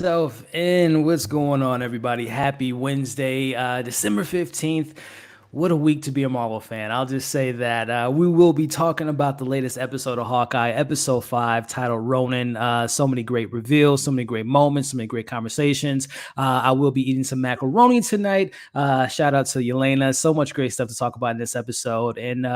And what's going on, everybody? Happy Wednesday, December 15th. What a week to be a Marvel fan. I'll just say that we will be talking about the latest episode of Hawkeye, episode 5, titled Ronin. So many great reveals, so many great moments, so many great conversations. I will be eating some macaroni tonight. Shout out to Yelena. So much great stuff to talk about in this episode. And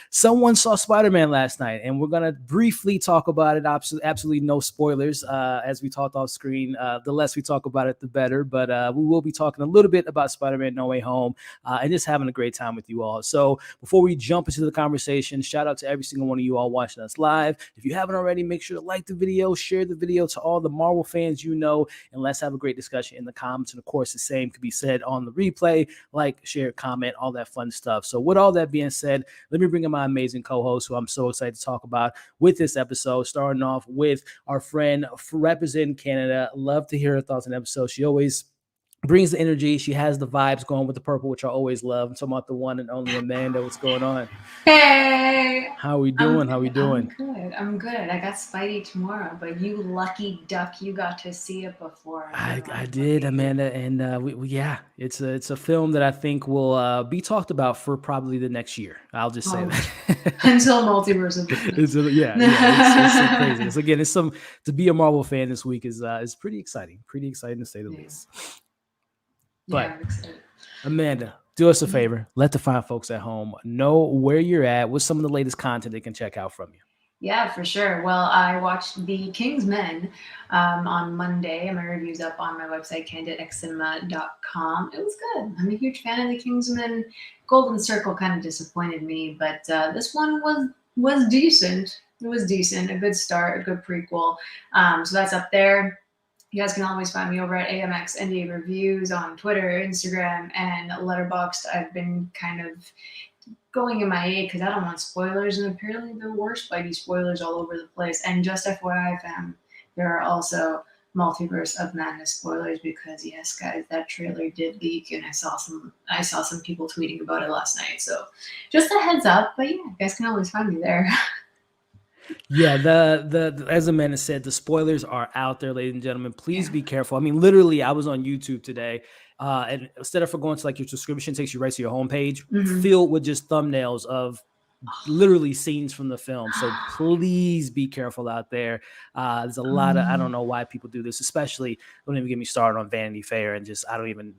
someone saw Spider-Man last night, and we're going to briefly talk about it. Absolutely no spoilers as we talked off screen. The less we talk about it, the better. But we will be talking a little bit about Spider-Man No Way Home and just having a great time with you all. So before we jump into the conversation, shout out to every single one of you all watching us live. If you haven't already, make sure to like the video, share the video to all the Marvel fans you know, and let's have a great discussion in the comments. And of course, the same could be said on the replay. Like, share, comment, all that fun stuff. So with all that being said, let me bring in my amazing co-host who I'm so excited to talk about with this episode, starting off with our friend representing Canada. Love to hear her thoughts on the episode. She always brings the energy. She has the vibes going with the purple, which I always love. I'm talking about the one and only Amanda. What's going on? Hey, How we doing? How we doing? I'm good. I got Spidey tomorrow, but you lucky duck, you got to see it before. I did, Amanda, and yeah, it's a film that I think will be talked about for probably the next year. I'll just say that until multiverse of it's it's crazy. It's some to be a Marvel fan this week is pretty exciting to say the least. But I'm excited. Amanda, do us a favor. Let the fine folks at home know where you're at. What's some of the latest content they can check out from you? Yeah, for sure. Well, I watched The Kingsman on Monday, and my review's up on my website, candidcinema.com. It was good. I'm a huge fan of The Kingsman. Golden Circle kind of disappointed me, but this one was decent. It was decent. A good start, a good prequel. So that's up there. You guys can always find me over at AMX NDA Reviews on Twitter, Instagram, and Letterboxd. I've been kind of going MIA because I don't want spoilers, and apparently there were Spidey spoilers all over the place. And just FYI, fam, there are also Multiverse of Madness spoilers because yes, guys, that trailer did leak, and I saw some people tweeting about it last night. So just a heads up, but yeah, you guys can always find me there. Yeah, the as Amanda said, the spoilers are out there, ladies and gentlemen. Please be careful. I mean, literally, I was on YouTube today, and instead of going to like your subscription, takes you right to your homepage, filled with just thumbnails of literally scenes from the film. So please be careful out there. There's a lot of I don't know why people do this, especially don't even get me started on Vanity Fair and just I don't even.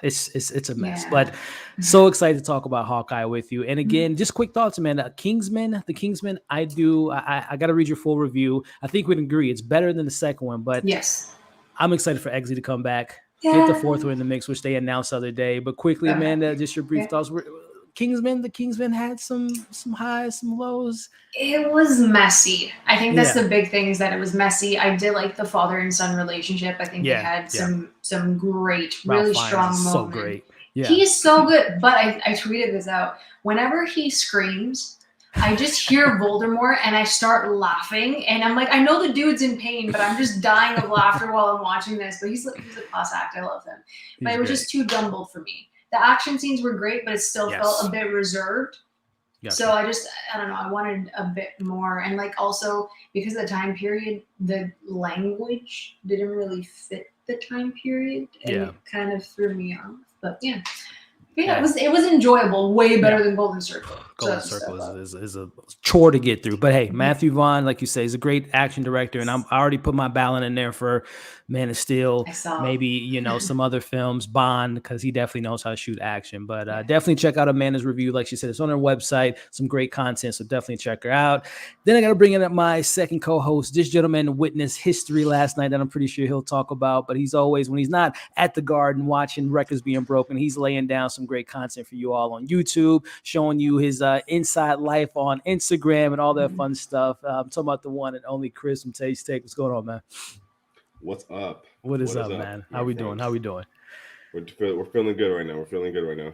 It's a mess, but so excited to talk about Hawkeye with you. And again, just quick thoughts, Amanda. The Kingsman. I got to read your full review. I think we'd agree it's better than the second one, but yes, I'm excited for Eggsy to come back, get the fourth one in the mix, which they announced the other day. But quickly, Amanda, just your brief thoughts. The Kingsman had some highs, some lows. It was messy. I think that's the big thing is that it was messy. I did like the father and son relationship. I think they had some great, really strong moments. So great. Yeah. He is so good. But I tweeted this out. Whenever he screams, I just hear Voldemort and I start laughing. And I'm like, I know the dude's in pain, but I'm just dying of laughter while I'm watching this. But he's a class act. I love him. But it was just too jumbled for me. The action scenes were great, but it still felt a bit reserved. Gotcha. So I don't know, I wanted a bit more. And like also because of the time period, the language didn't really fit the time period. And it kind of threw me off. But yeah, it was enjoyable, way better than Golden Circle. Golden Circle is a chore to get through. But hey, Matthew Vaughn, like you say, is a great action director. And I already put my ballot in there for Man of Steel, maybe, some other films, Bond, because he definitely knows how to shoot action. But definitely check out Amanda's review. Like she said, it's on her website, some great content. So definitely check her out. Then I got to bring in my second co-host. This gentleman witnessed history last night that I'm pretty sure he'll talk about. But he's always, when he's not at the Garden watching records being broken, he's laying down some great content for you all on YouTube, showing you his inside life on Instagram and all that fun stuff. I'm talking about the one and only Chris from Tait. What's going on, man? What's up? What is up, man? How we doing? We're feeling good right now.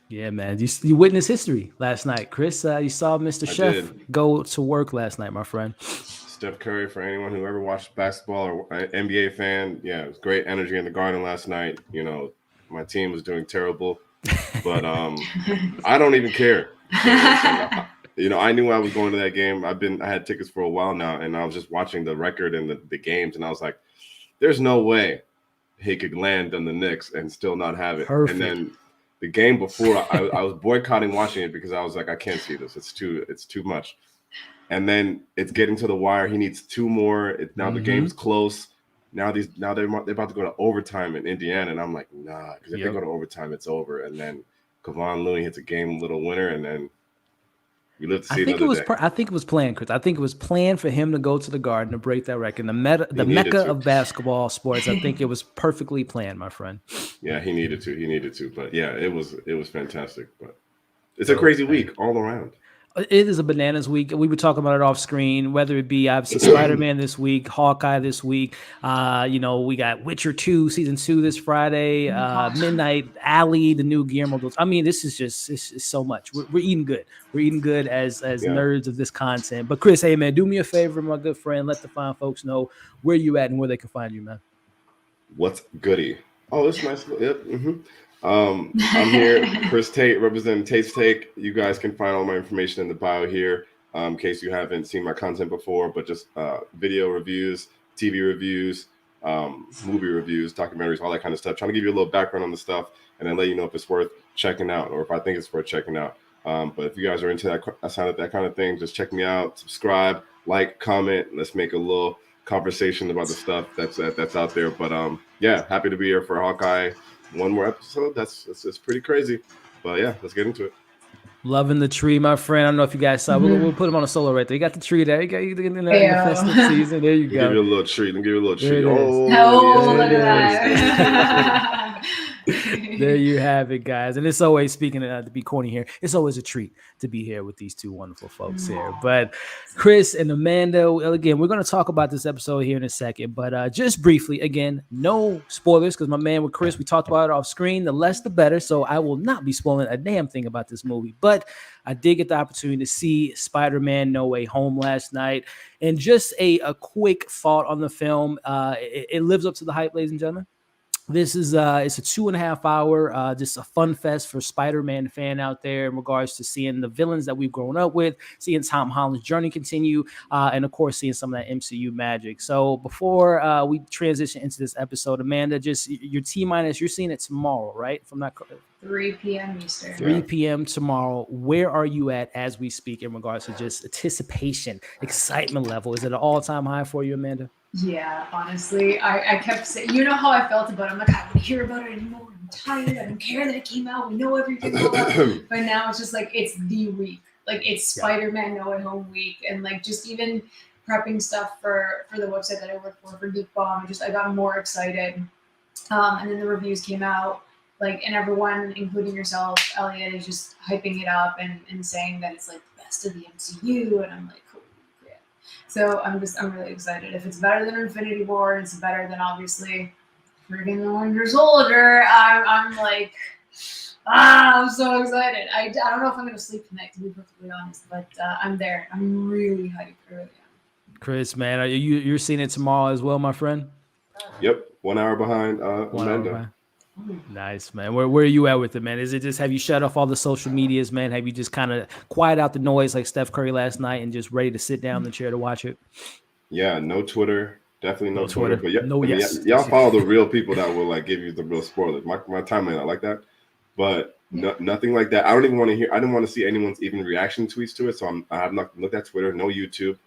Yeah, man. You witnessed history last night, Chris. You saw Mr. Chef go to work last night, my friend. Steph Curry, for anyone who ever watched basketball or NBA fan, it was great energy in the Garden last night. My team was doing terrible, but I don't even care. I knew I was going to that game. I had tickets for a while now, and I was just watching the record and the games, and I was like, there's no way he could land on the Knicks and still not have it. Perfect. And then the game before, I was boycotting watching it because I was like, I can't see this. It's too much. And then it's getting to the wire. He needs 2 more. Now the game's close. Now they're about to go to overtime in Indiana, and I'm like, nah, because if they go to overtime, it's over. And then Kevon Looney hits a game little winner, and then we live to see another day. I think it was planned, Chris. I think it was planned for him to go to the Garden to break that record. The mecca of basketball sports. I think it was perfectly planned, my friend. Yeah, he needed to. But yeah, it was fantastic. But it's a crazy week all around. It is a bananas week. We were talking about it off screen, whether it be obviously Spider-Man this week, Hawkeye this week. We got Witcher 2 season 2 this Friday, Midnight Alley, the new Guillermo del. I mean, this is just it's so much. We're eating good. We're eating good as nerds of this content. But Chris, hey man, do me a favor, my good friend. Let the fine folks know where you at and where they can find you, man. What's goody? Oh, it's nice. Yep. I'm here, Chris Tait, representing Tate's Take. You guys can find all my information in the bio here, in case you haven't seen my content before, but just video reviews, TV reviews, movie reviews, documentaries, all that kind of stuff. Trying to give you a little background on the stuff and then let you know if it's worth checking out or if I think it's worth checking out. But if you guys are into that kind of thing, just check me out, subscribe, like, comment. Let's make a little conversation about the stuff that's out there. But happy to be here for Hawkeye. One more episode. That's pretty crazy, but yeah, let's get into it. Loving the tree, my friend. I don't know if you guys saw. We'll put him on a solo right there. You got the tree there. You got in the festive season. There you go. Give you a little treat. Give you a little treat. Look at that. There you have it, guys. And it's always, speaking to be corny here, it's always a treat to be here with these two wonderful folks here. But Chris and Amanda, again, we're going to talk about this episode here in a second. But just briefly, again, no spoilers, because my man with Chris, we talked about it off screen. The less, the better. So I will not be spoiling a damn thing about this movie. But I did get the opportunity to see Spider-Man No Way Home last night. And just a quick thought on the film. It lives up to the hype, ladies and gentlemen. This is it's a 2.5 hour, just a fun fest for Spider-Man fan out there in regards to seeing the villains that we've grown up with, seeing Tom Holland's journey continue, and of course seeing some of that MCU magic. So before we transition into this episode, Amanda, just your T-minus, you're seeing it tomorrow, right? If I'm not correct. 3 p.m. Eastern. 3 p.m. tomorrow. Where are you at as we speak in regards to just anticipation, excitement level? Is it an all-time high for you, Amanda? Yeah, honestly, I kept saying, you know how I felt about it. I'm like, I don't want to hear about it anymore. I'm tired. I don't care that it came out. We know everything about it. But now it's just like, it's the week. Like, it's Spider-Man No Way Home week. And like, just even prepping stuff for the website that I work for Geek Bomb, I got more excited. And then the reviews came out. Like, and everyone, including yourself, Elliot, is just hyping it up and saying that it's like the best of the MCU. And I'm like, cool. So I'm really excited. If it's better than Infinity War, and it's better than obviously freaking the Winter Soldier, I'm like, I'm so excited. I don't know if I'm gonna sleep tonight, to be perfectly honest, but I'm there. I'm really hyped. I really am. Chris, man, you're seeing it tomorrow as well, my friend? Yep, 1 hour behind Amanda. Nice, man. Where are you at with it, man? Is it just, have you shut off all the social medias, man? Have you just kind of quiet out the noise like Steph Curry last night and just ready to sit down in the chair to watch it? Yeah, no Twitter. Definitely no Twitter. But y'all follow the real people that will like give you the real spoilers. My timeline, I like that. But nothing like that. I don't even want to hear. I didn't want to see anyone's even reaction tweets to it. So I have not looked at Twitter. No YouTube.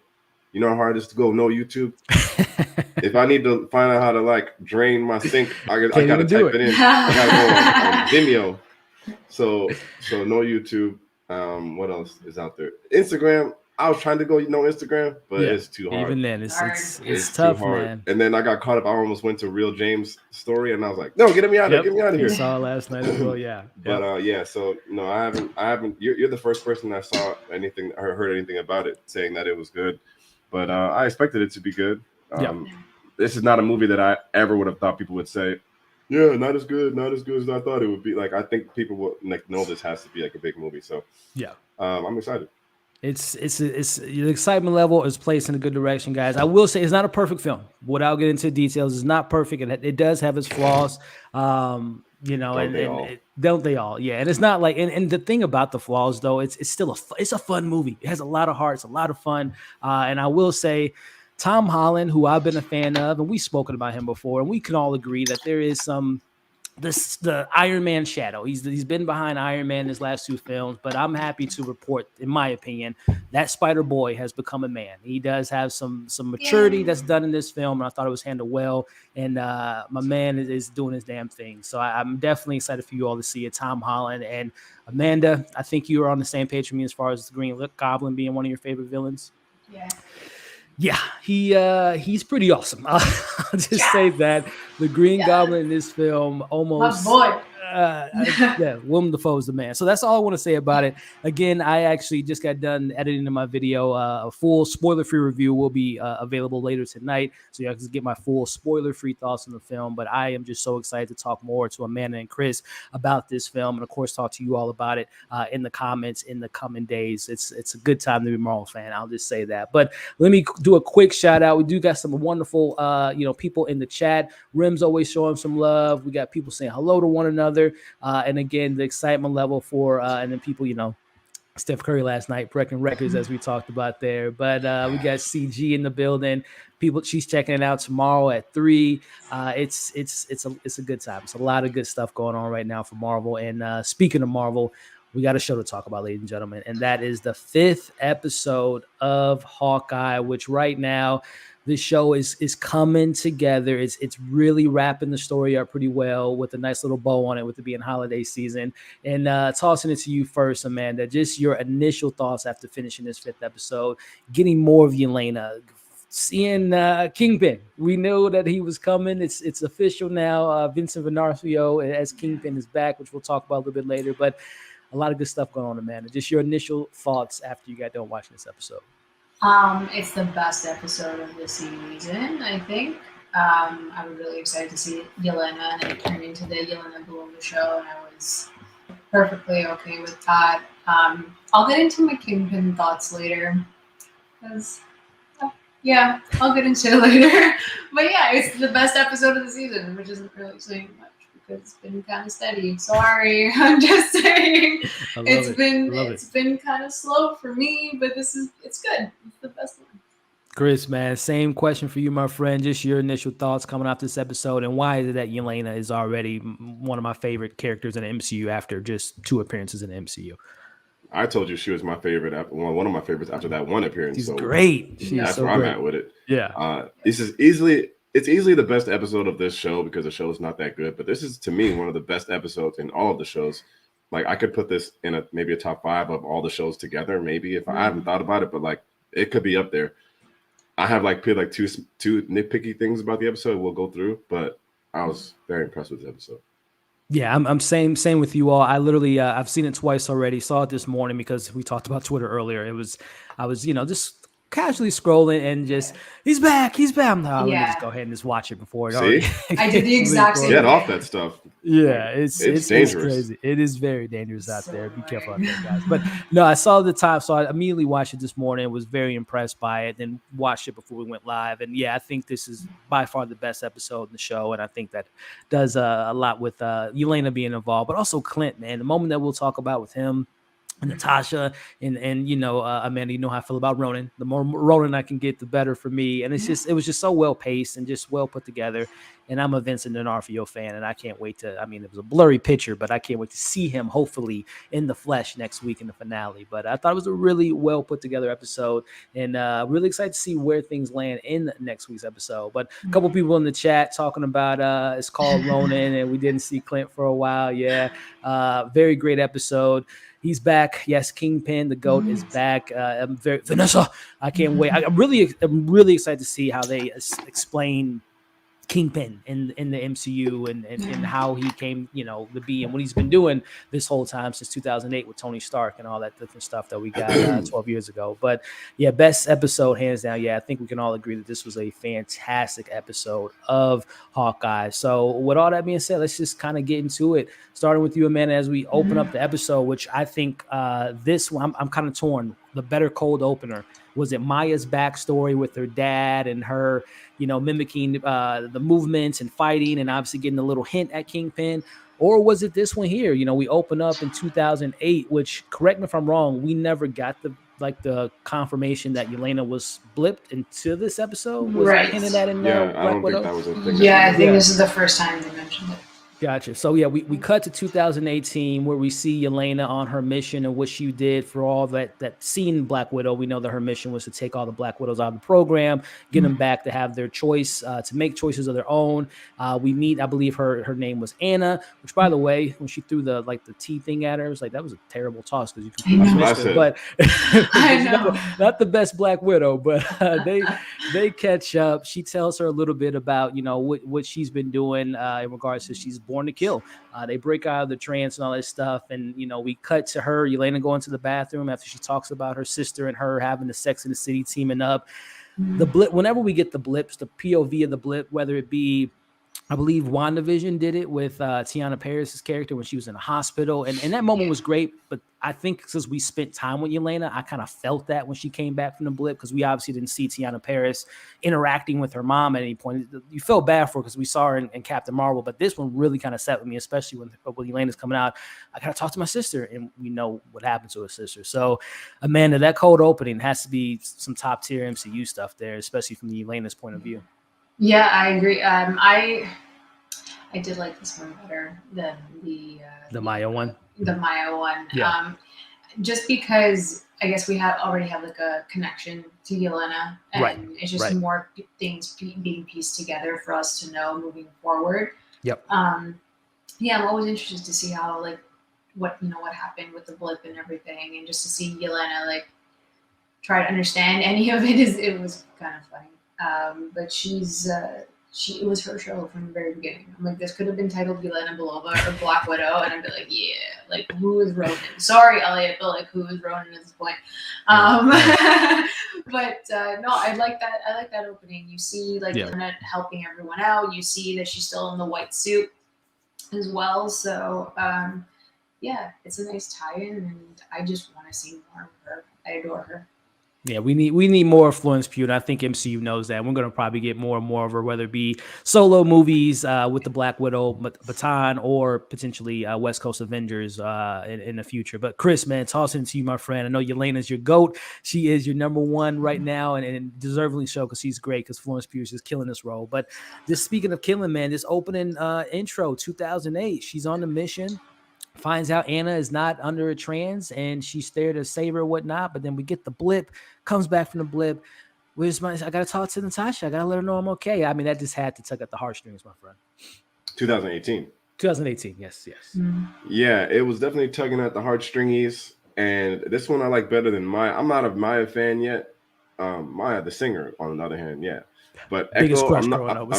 You know how hard it is to go no YouTube? If I need to find out how to like drain my sink, I gotta type it in. I gotta go on Vimeo. So no YouTube. What else is out there? Instagram. I was trying to go Instagram, but it's too hard. Even then, it's tough, man. And then I got caught up. I almost went to Real James' story, and I was like, "No, get me out of here! Get me out of here!" I saw it last night as well. Yeah, but So no, I haven't. You're the first person I saw anything or heard anything about it, saying that it was good. But I expected it to be good. This is not a movie that I ever would have thought people would say, yeah, not as good as I thought it would be. Like, I think people will like know this has to be like a big movie. So yeah, I'm excited. It's the excitement level is placed in a good direction, guys. I will say it's not a perfect film. Without getting into details, it's not perfect. It does have its flaws. Don't they all? Yeah, and it's not like, and the thing about the flaws though, it's still it's a fun movie. It has a lot of heart. It's a lot of fun. And I will say, Tom Holland, who I've been a fan of, and we've spoken about him before, and we can all agree that there is the Iron Man shadow. He's been behind Iron Man in his last 2 films, but I'm happy to report, in my opinion, that Spider-Boy has become a man. He does have some maturity that's done in this film, and I thought it was handled well. And my man is doing his damn thing. So I'm definitely excited for you all to see it. Tom Holland and Amanda, I think you are on the same page with me as far as the Green Goblin being one of your favorite villains. Yeah, he's pretty awesome. I'll just say that the Green Goblin in this film almost. My boy. Willem Dafoe's the man. So that's all I want to say about it. Again, I actually just got done editing my video. A full spoiler-free review will be available later tonight, so you can get my full spoiler-free thoughts on the film. But I am just so excited to talk more to Amanda and Chris about this film, and of course, talk to you all about it in the comments in the coming days. It's a good time to be a Marvel fan. I'll just say that. But let me do a quick shout out. We do got some wonderful, people in the chat. Rim's always showing some love. We got people saying hello to one another. And again, the excitement level for and then people, Steph Curry last night breaking records as we talked about there. But we got CG in the building. She's checking it out tomorrow at 3. It's a good time. It's a lot of good stuff going on right now for Marvel. And speaking of Marvel, we got a show to talk about, ladies and gentlemen, and that is the 5th episode of Hawkeye, which right now the show is coming together. It's really wrapping the story up pretty well with a nice little bow on it, with it being holiday season. And tossing it to you first, Amanda, just your initial thoughts after finishing this 5th episode, getting more of Yelena, seeing Kingpin. We know that he was coming. It's official now. Vincent D'Onofrio as Kingpin is back, which we'll talk about a little bit later. But a lot of good stuff going on, Amanda. Just your initial thoughts after you got done watching this episode. It's the best episode of the season, I think. I was really excited to see Yelena, and it turned into the Yelena Bloom show, and I was perfectly okay with that. I'll get into my Kingpin thoughts later, because I'll get into it later. But yeah, it's the best episode of the season, which isn't really saying much because it's been kind of steady. Sorry, I'm just saying it's been kind of slow for me, but it's good. It's the best one. Chris, man, same question for you, my friend. Just your initial thoughts coming off this episode, and why is it that Yelena is already one of my favorite characters in the MCU after just 2 appearances in the MCU? I told you she was my favorite, one of my favorites after that one appearance. She's great. That's where I'm at with it. Yeah. It's easily the best episode of this show because the show is not that good. But this is, to me, one of the best episodes in all of the shows. Like, I could put this in maybe a top 5 of all the shows together. Maybe if I haven't thought about it, but like it could be up there. I have two nitpicky things about the episode we'll go through, but I was very impressed with the episode. Yeah, I'm same with you all. I literally I've seen it twice already. Saw it this morning because we talked about Twitter earlier. I was just casually scrolling and just he's back. I'm like, let me just go ahead and just watch it before it already. I did the exact same. Get off that stuff. Yeah, it's dangerous. It's crazy. It is very dangerous out there. Be careful out there, guys. But no, I saw the time, so I immediately watched it this morning. Was very impressed by it. Then watched it before we went live. And yeah, I think this is by far the best episode in the show. And I think that does a lot with Yelena being involved, but also Clint, man. The moment that we'll talk about with him, Natasha and Amanda, you know how I feel about Ronan. The more Ronan I can get, the better for me. And it was just so well paced and just well put together. And I'm a Vincent D'Onofrio fan, and I can't wait to. I mean, it was a blurry picture, but I can't wait to see him hopefully in the flesh next week in the finale. But I thought it was a really well put together episode, and really excited to see where things land in next week's episode. But a couple people in the chat talking about it's called Ronan, and we didn't see Clint for a while. Yeah, very great episode. He's back. Yes, Kingpin, the GOAT, is back. Vanessa, I can't wait. I'm really excited to see how they explain Kingpin in the MCU and how he came, to be and what he's been doing this whole time since 2008 with Tony Stark and all that different stuff that we got 12 years ago. But yeah, best episode hands down. Yeah, I think we can all agree that this was a fantastic episode of Hawkeye. So with all that being said, let's just kind of get into it. Starting with you, Amanda, as we open up the episode, which I think this one, I'm kind of torn. The better cold opener. Was it Maya's backstory with her dad and her, mimicking the movements and fighting and obviously getting a little hint at Kingpin? Or was it this one here? You know, we open up in 2008, which, correct me if I'm wrong, we never got the confirmation that Yelena was blipped into this episode. Was it Right. hinted at in Yeah, I Black don't Widow? think that was a thing. Yeah, I think Yeah. this is the first time they mentioned it. Gotcha. So yeah, we cut to 2018 where we see Yelena on her mission and what she did for all that scene in Black Widow. We know that her mission was to take all the Black Widows out of the program, get them back to have their choice, to make choices of their own. We meet, I believe her name was Anna, which, by the way, when she threw the tea thing at her, it was like, that was a terrible toss because you completely missed it. But I know. not the best Black Widow, but they catch up. She tells her a little bit about, you know, what she's been doing in regards to she's born to kill. They break out of the trance and all this stuff, and you know, we cut to her, Yelena, going to the bathroom after she talks about her sister and her having the Sex in the City teaming up. The blip, whenever we get the blips, the POV of the blip, whether it be, I believe WandaVision did it with Tiana Paris's character when she was in the hospital. And that moment was great. But I think since we spent time with Yelena, I kind of felt that when she came back from the blip, because we obviously didn't see Tiana Paris interacting with her mom at any point. You felt bad for her because we saw her in Captain Marvel. But this one really kind of sat with me, especially when Yelena's coming out. I got to talk to my sister, and we know what happened to her sister. So, Amanda, that cold opening has to be some top tier MCU stuff there, especially from the Yelena's point of view. Yeah, I agree. I did like this one better than the Maya one. The Maya one. Yeah. Just because I guess we already have like a connection to Yelena, and Right. it's just more things being pieced together for us to know moving forward. Yep. Yeah, I'm always interested to see how what happened with the blip and everything, and just to see Yelena try to understand any of it it was kind of funny. But it was her show from the very beginning. I'm like, this could have been titled Yelena Belova or Black Widow, and I'd be like, yeah, who is Ronan? Sorry, Elliot, but who is Ronan at this point? But no, I like that. I like that opening. You see, Yelena helping everyone out. You see that she's still in the white suit as well. So, yeah, it's a nice tie-in, and I just want to see more of her. I adore her. Yeah, we need more Florence Pugh, and I think MCU knows that. We're going to probably get more and more of her, whether it be solo movies with the Black Widow baton or potentially West Coast Avengers in the future. But Chris, man, tossing it to you, my friend. I know Yelena's your GOAT. She is your number one right now, and deservedly so, because she's great, because Florence Pugh is just killing this role. But just speaking of killing, man, this opening intro, 2008, she's on the mission. Finds out Anna is not under a trance, and she's there to save her or whatnot. But then we get the blip, comes back from the blip. I got to talk to Natasha. I got to let her know I'm okay. I mean, that just had to tug at the heartstrings, my friend. 2018. 2018, yes. Mm-hmm. Yeah, it was definitely tugging at the heartstringies. And this one I like better than Maya. I'm not a Maya fan yet. Maya, the singer, on the other hand, yeah. But Echo, I'm not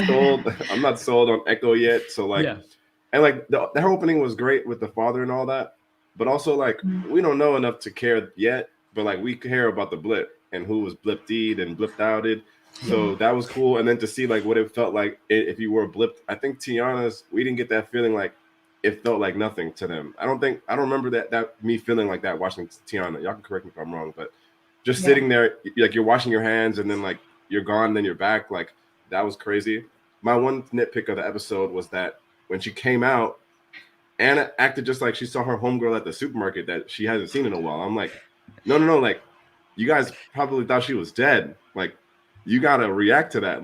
sold. I'm not sold on Echo yet. So And the opening was great with the father and all that, but also we don't know enough to care yet, but we care about the blip and who was blipped and blipped outed. So that was cool. And then to see what it felt like if you were blipped, I think Tiana's, we didn't get that feeling it felt like nothing to them. I don't remember that me feeling like that watching Tiana. Y'all can correct me if I'm wrong, but just sitting there, you're washing your hands and then you're gone, then you're back. That was crazy. My one nitpick of the episode was that when she came out, Anna acted just like she saw her homegirl at the supermarket that she hasn't seen in a while. I'm like, no, you guys probably thought she was dead. You gotta react to that.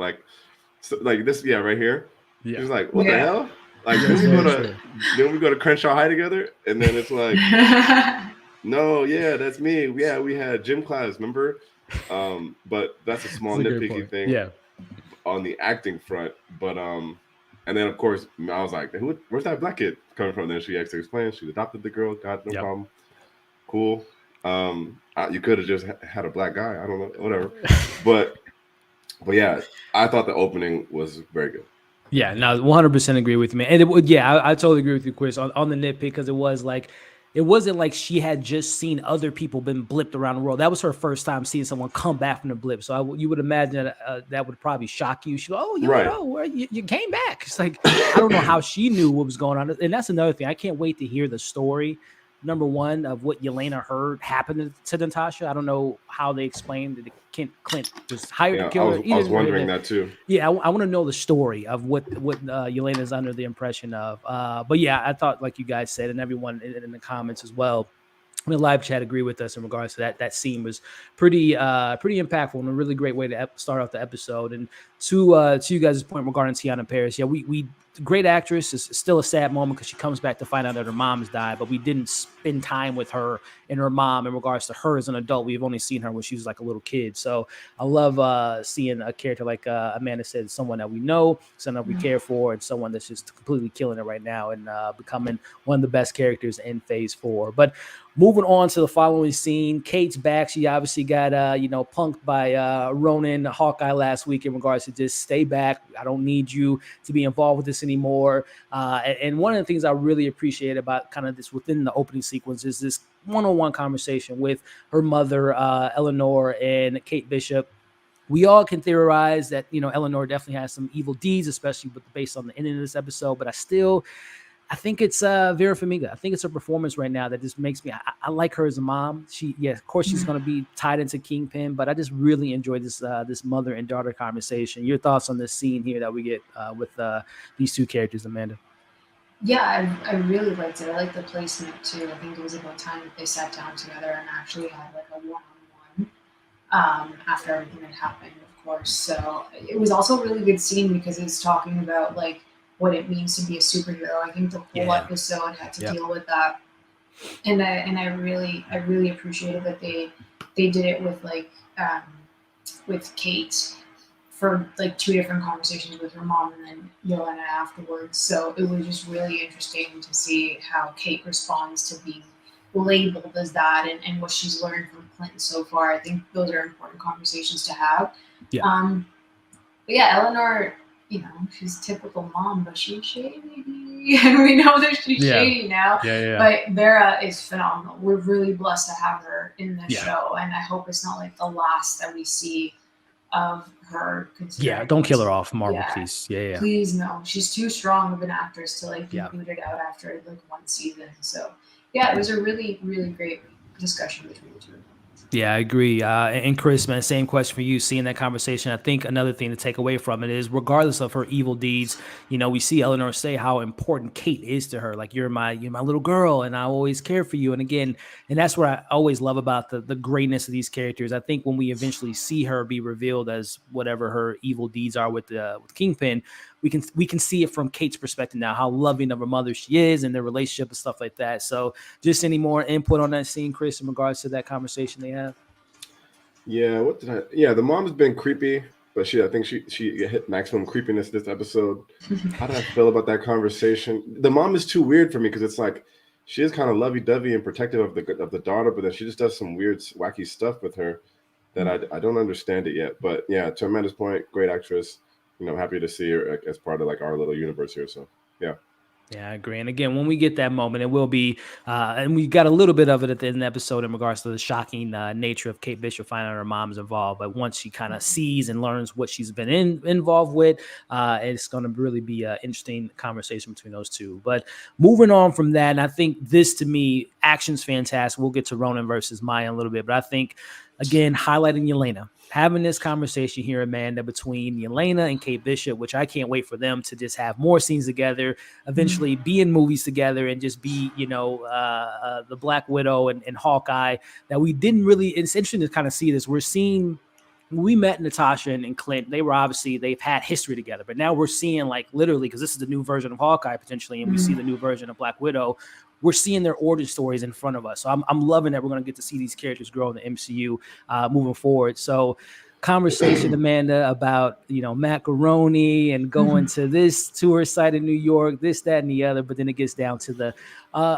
This, right here. Yeah. She's like, what the hell? Then we go to Crenshaw High together, and then it's no, that's me. Yeah, we had gym class, remember? But that's a small nitpicky thing. Yeah. On the acting front, but and then of course I was like, where's that black kid coming from? Then she actually explained she adopted the girl. God, no problem. Cool. You could have just had a black guy. I don't know, whatever. But yeah, I thought the opening was very good. Yeah, no, 100% agree with you, man. And I totally agree with you, Chris, on the nitpick, because it wasn't like she had just seen other people been blipped around the world. That was her first time seeing someone come back from the blip. So you would imagine that would probably shock you. She's like, you came back. It's I don't know how she knew what was going on. And that's another thing. I can't wait to hear the story number one, of what Yelena heard happened to Natasha. I don't know how they explained that Clint was hired to kill her. I was wondering that too. Yeah, I want to know the story of what Yelena is under the impression of. But yeah, I thought, like you guys said, and everyone in the comments as well, in the live chat, agree with us in regards to that. That scene was pretty impactful and a really great way to start off the episode. And to you guys' point regarding Tiana Paris, yeah, we great actress. Is still a sad moment because she comes back to find out that her mom has died, but we didn't spend time with her and her mom in regards to her as an adult. We've only seen her when she was like a little kid. So I love seeing a character like Amanda said, someone that we know, someone that we care for, and someone that's just completely killing it right now and becoming one of the best characters in Phase 4. But moving on to the following scene, Kate's back. She obviously got punked by Ronan Hawkeye last week in regards to just stay back. I don't need you to be involved with this anymore. And one of the things I really appreciate about kind of this within the opening sequence is this one-on-one conversation with her mother, Eleanor, and Kate Bishop. We all can theorize that, Eleanor definitely has some evil deeds, especially based on the ending of this episode. But I think it's Vera Farmiga. I think it's her performance right now that just makes me. I like her as a mom. Of course, she's going to be tied into Kingpin, but I just really enjoy this mother and daughter conversation. Your thoughts on this scene here that we get with these two characters, Amanda? Yeah, I really liked it. I like the placement too. I think it was about time that they sat down together and actually had like a one-on-one after everything had happened, of course. So it was also a really good scene because it's talking about like what it means to be a superhero. I think the whole episode had to deal with that, and I really appreciated that they did it with with Kate for like two different conversations with her mom and then Yelena afterwards. So it was just really interesting to see how Kate responds to being labeled as that and what she's learned from Clinton so far. I think those are important conversations to have. Yeah. But yeah, Eleanor, she's typical mom, but she's shady. And we know that she's shady now. Yeah. But Vera is phenomenal. We're really blessed to have her in the show. And I hope it's not like the last that we see of her. Yeah, don't kill her off, Marvel, please. Yeah. Please, no. She's too strong of an actress to be booted out after like one season. So yeah, it was a really, really great discussion between the two of them. Yeah, I agree. And Chris, man, same question for you. Seeing that conversation, I think another thing to take away from it is, regardless of her evil deeds, we see Eleanor say how important Kate is to her. Like, you're my little girl, and I always care for you. And again, and that's what I always love about the greatness of these characters. I think when we eventually see her be revealed as whatever her evil deeds are with Kingpin, we can see it from Kate's perspective now, how loving of a mother she is and their relationship and stuff like that. So just any more input on that scene, Chris, in regards to that conversation they have? Yeah, the mom has been creepy, but I think she hit maximum creepiness this episode. How did I feel about that conversation? The mom is too weird for me because it's like she is kind of lovey-dovey and protective of the daughter, but then she just does some weird, wacky stuff with her that I don't understand it yet. But yeah, to Amanda's point, great actress. Happy to see her as part of like our little universe here. So yeah. Yeah, I agree. And again, when we get that moment, it will be, and we got a little bit of it at the end of the episode in regards to the shocking nature of Kate Bishop finding out her mom's involved. But once she kind of sees and learns what she's been involved with, it's going to really be an interesting conversation between those two. But moving on from that, and I think this, to me, action's fantastic. We'll get to Ronan versus Maya in a little bit. But I think, again, highlighting Yelena. Having this conversation here, Amanda, between Yelena and Kate Bishop, which I can't wait for them to just have more scenes together, eventually be in movies together, and just be, the Black Widow and Hawkeye that we didn't really. It's interesting to kind of see this. We're seeing. We met Natasha and Clint. They've had history together, but now we're seeing like literally, because this is the new version of Hawkeye potentially, and we see the new version of Black Widow. We're seeing their origin stories in front of us. So I'm loving that we're going to get to see these characters grow in the MCU moving forward. So conversation, Amanda, about, macaroni and going to this tour site in New York, this, that, and the other. But then it gets down to the,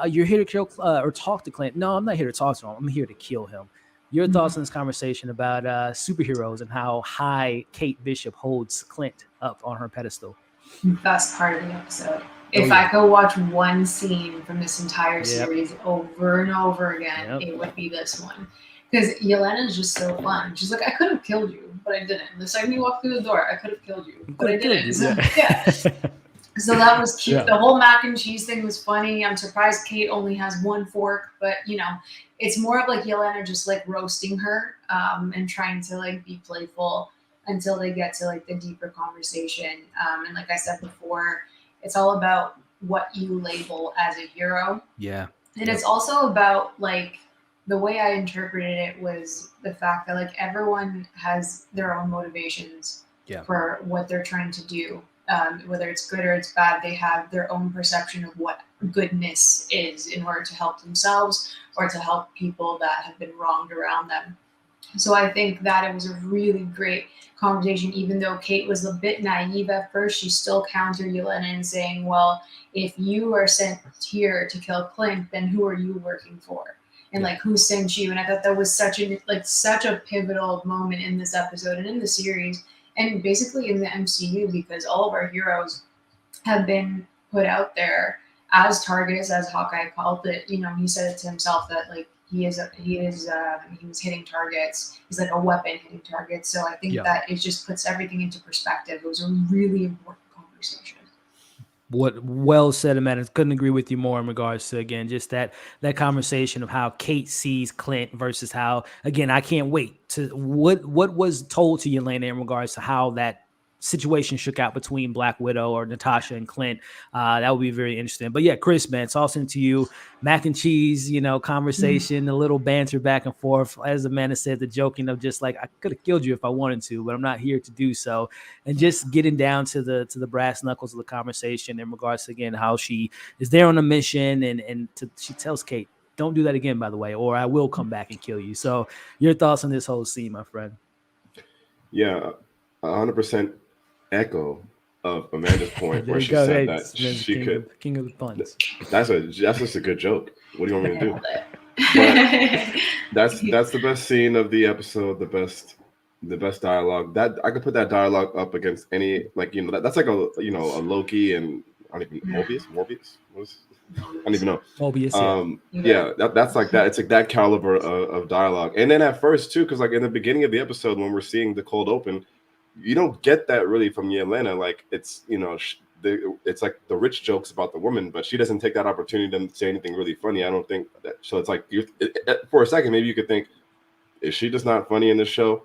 you're here to kill or talk to Clint. No, I'm not here to talk to him. I'm here to kill him. Your thoughts on this conversation about superheroes and how high Kate Bishop holds Clint up on her pedestal? Best part of the episode. If I could watch one scene from this entire series over and over again, it would be this one. Because Yelena is just so fun. She's like, I could have killed you, but I didn't. The second you walked through the door, I could have killed you, but I didn't. So, So that was cute. Yeah. The whole mac and cheese thing was funny. I'm surprised Kate only has one fork, but it's more of like Yelena just like roasting her and trying to like be playful until they get to like the deeper conversation. And like I said before, it's all about what you label as a hero. Yeah. And it's also about like the way I interpreted it was the fact that like everyone has their own motivations for what they're trying to do. Whether it's good or it's bad, they have their own perception of what goodness is in order to help themselves or to help people that have been wronged around them. So I think that it was a really great conversation, even though Kate was a bit naive at first, she still countered Yelena in saying, well, if you are sent here to kill Clint, then who are you working for? And like, who sent you? And I thought that was such a pivotal moment in this episode and in the series and basically in the MCU, because all of our heroes have been put out there as targets, as Hawkeye called it. He said it to himself that like he was hitting targets. He's like a weapon hitting targets. So I think that it just puts everything into perspective. It was a really important conversation. What well said, Amanda. Couldn't agree with you more in regards to, again, just that conversation of how Kate sees Clint versus how, again, I can't wait to what was told to Yelena in regards to how that situation shook out between Black Widow or Natasha and Clint. That would be very interesting. But yeah, Chris, man, it's all sent to you. Mac and cheese, conversation, a little banter back and forth. As Amanda said, the joking of just like, I could have killed you if I wanted to, but I'm not here to do so. And just getting down to the brass knuckles of the conversation in regards to, again, how she is there on a mission and she tells Kate, don't do that again, by the way, or I will come back and kill you. So your thoughts on this whole scene, my friend? Yeah, 100% echo of Amanda's point where she said that she king of the puns. That's just a good joke. What do you want me to do? But that's the best scene of the episode. The best dialogue. That I could put that dialogue up against any, like, that's like a Loki and I don't even Morbius. I don't even know. Mobius. That's like that. It's like that caliber of dialogue. And then at first too, because like in the beginning of the episode when we're seeing the cold open, you don't get that really from Yelena. Like it's it's like the rich jokes about the woman, but she doesn't take that opportunity to say anything really funny. I don't think that. So it's like for a second maybe you could think, is she just not funny in this show?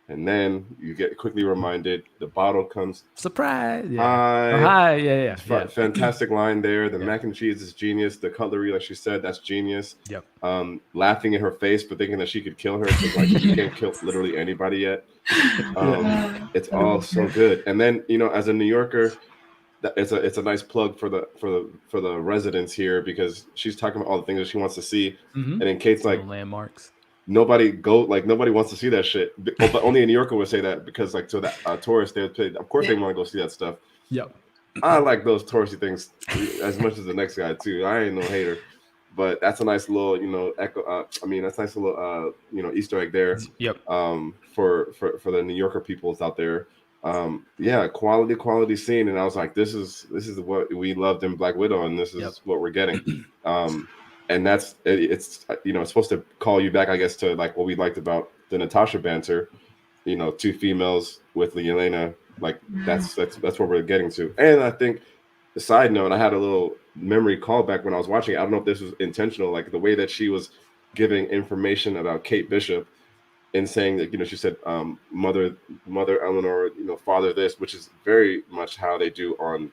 And then you get quickly reminded, the bottle comes. Surprise! Hi, yeah. Fantastic line there. The mac and cheese is genius. The cutlery, like she said, that's genius. Yep. Laughing in her face, but thinking that she could kill her. So like she can't kill literally anybody yet. It's all so good. And then as a New Yorker, it's a nice plug for the residents here, because she's talking about all the things that she wants to see, and then Kate's like landmarks. Nobody wants to see that shit, but only a New Yorker would say that, because like, so that tourists, of course they want to go see that stuff. Yep. I like those touristy things as much as the next guy too. I ain't no hater, but that's a nice little echo. That's a nice little Easter egg there. Yep. For the New Yorker peoples out there. Quality scene, and I was like, this is what we loved in Black Widow, and this is what we're getting. And that's it's supposed to call you back, I guess, to like what we liked about the Natasha banter, two females with Yelena, like that's what we're getting to. And I think the side note, I had a little memory callback when I was watching it. I don't know if this was intentional, like the way that she was giving information about Kate Bishop and saying that she said mother Eleanor, father this, which is very much how they do on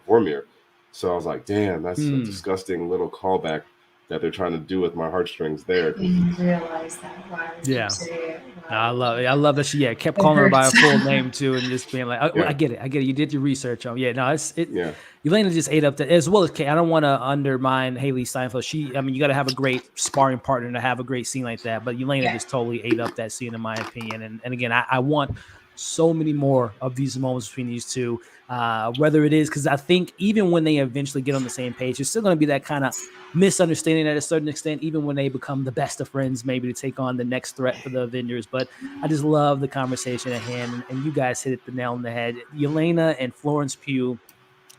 Vormir. So I was like, damn, that's a disgusting little callback that they're trying to do with my heartstrings there. I didn't realize that. Wow, I love that she kept calling her by her full name too, and just being like, I get it. You did your research on. Yelena just ate up that, as well as Kate. I don't want to undermine Haley Steinfeld. You got to have a great sparring partner to have a great scene like that. But Yelena just totally ate up that scene, in my opinion. And again, I want so many more of these moments between these two, whether it is, because I think even when they eventually get on the same page, there's still going to be that kind of misunderstanding at a certain extent, even when they become the best of friends, maybe to take on the next threat for the Avengers. But I just love the conversation at hand, and you guys hit the nail on the head. Yelena and Florence Pugh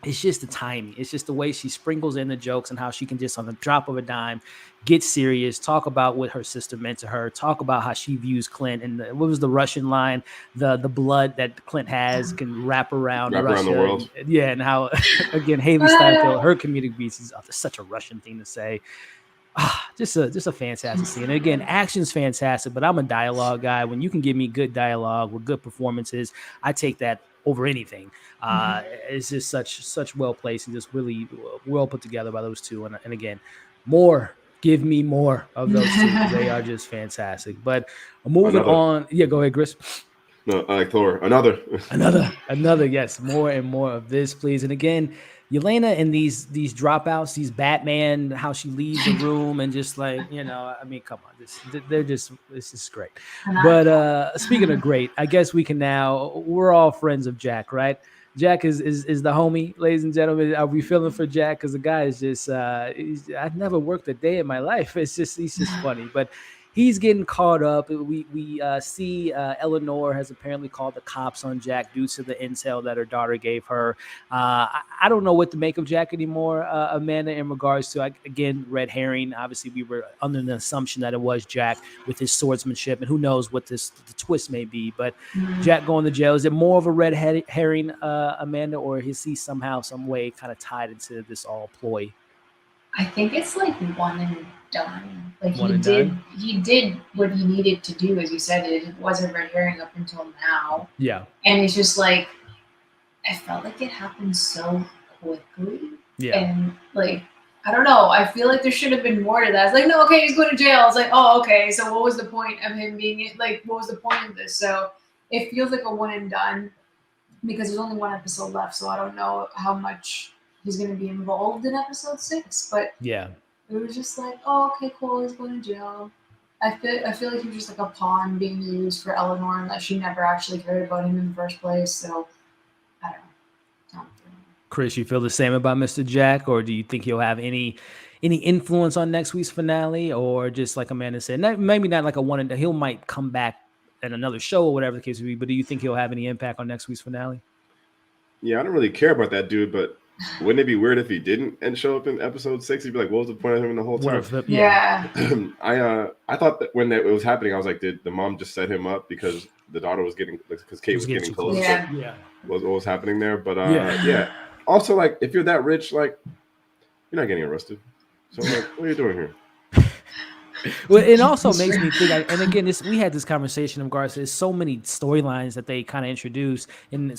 it's just the timing. It's just the way she sprinkles in the jokes and how she can just on the drop of a dime get serious, talk about what her sister meant to her, talk about how she views Clint. And what was the Russian line? The blood that Clint has can wrap around Russia. The world. And how, again, Haley Steinfeld, her comedic beats is such a Russian thing to say. Just a fantastic scene. And again, action's fantastic, but I'm a dialogue guy. When you can give me good dialogue with good performances, I take that over anything. It's just such well placed and just really well put together by those two. And again, give me more of those two because they are just fantastic. But moving on. Yeah, go ahead, Chris. No, I like Thor. Another. Yes, more and more of this, please. And again, Yelena and these dropouts, these Batman, how she leaves the room and just like, I mean, come on, this is great. But speaking of great, I guess we're all friends of Jack, right? Jack is the homie, ladies and gentlemen. Are we feeling for Jack? Because the guy is just, I've never worked a day in my life. He's just funny, but he's getting caught up. We see Eleanor has apparently called the cops on Jack due to the intel that her daughter gave her. I don't know what to make of Jack anymore, Amanda, in regards to, again, red herring. Obviously, we were under the assumption that it was Jack with his swordsmanship, and who knows what the twist may be. But Jack going to jail, is it more of a red herring, Amanda, or is he somehow, some way kind of tied into this all ploy? I think it's like one and done. Like he did what he needed to do, as you said. It wasn't red herring up until now. Yeah. And it's just like, I felt like it happened so quickly. Yeah. And like, I don't know. I feel like there should have been more to that. It's like, no, okay, he's going to jail. It's like, oh, okay. So what was the point of him being like? What was the point of this? So it feels like a one and done because there's only one episode left. So I don't know how much he's going to be involved in episode 6, but yeah, it was just like, oh, okay, cool, he's going to jail. I feel like he was just like a pawn being used for Eleanor, and that she never actually cared about him in the first place. So I don't know. Chris, you feel the same about Mr. Jack, or do you think he'll have any influence on next week's finale, or just like Amanda said, maybe not like a one and done. He might come back in another show or whatever the case would be. But do you think he'll have any impact on next week's finale? Yeah, I don't really care about that dude, but wouldn't it be weird if he didn't and show up in episode 6? He'd be like, what was the point of him in the whole time? Yeah. I thought that when it was happening, I was like, did the mom just set him up because the daughter was because Kate was getting close? Yeah. What was happening there? But yeah. Also, like, if you're that rich, like, you're not getting arrested. So like, what are you doing here? Well, it also makes me think, and again, we had this conversation in regards to there's so many storylines that they kind of introduce, and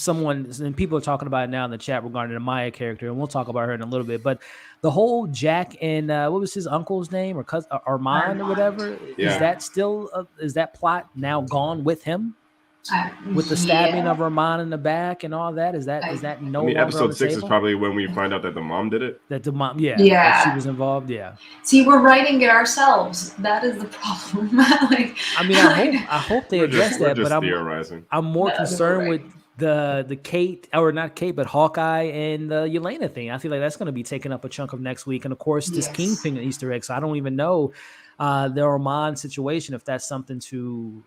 people are talking about it now in the chat regarding the Maya character, and we'll talk about her in a little bit. But the whole Jack and what was his uncle's name, or cousin, Armand or whatever, is that still is that plot now gone with him? With the stabbing of Armand in the back and all that, is that no? I mean, episode 6 is probably when we find out that the mom did it. That the mom, that she was involved. Yeah. See, we're writing it ourselves. That is the problem. Like, I mean, I hope they address that, but I'm more concerned with the Kate, or not Kate, but Hawkeye and the Yelena thing. I feel like that's going to be taking up a chunk of next week, and of course, this Kingpin Easter egg. So I don't even know. The Armand situation, if that's something to,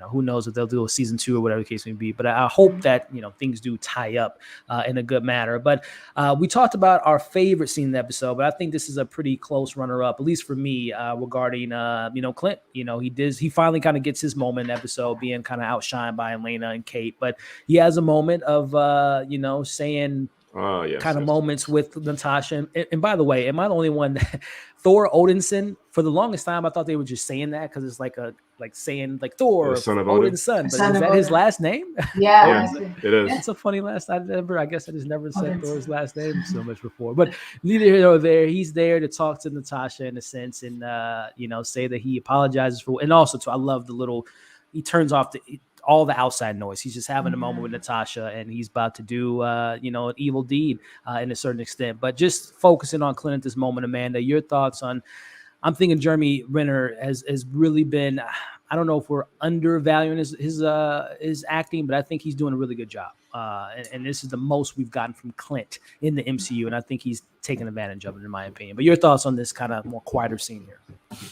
who knows if they'll do a season 2 or whatever the case may be. But I hope that, things do tie up in a good manner. But we talked about our favorite scene in the episode, but I think this is a pretty close runner-up, at least for me, regarding, Clint. He finally kind of gets his moment in the episode, being kind of outshined by Elena and Kate. But he has a moment of, saying moments with Natasha. And by the way, am I the only one that Thor Odinson, for the longest time, I thought they were just saying that because it's like saying like Thor, son of Odin's son. But is that his last name? Yeah, it is. It's a funny last. I guess I just never said Thor's last name so much before. But neither here nor there. He's there to talk to Natasha in a sense, and say that he apologizes for, and also I love the little. He turns off all the outside noise. He's just having a moment with Natasha, and he's about to do, an evil deed in a certain extent. But just focusing on Clint at this moment, Amanda, your thoughts on? I'm thinking Jeremy Renner has really been. I don't know if we're undervaluing his acting, but I think he's doing a really good job. And this is the most we've gotten from Clint in the MCU, and I think he's taken advantage of it, in my opinion. But your thoughts on this kind of more quieter scene here?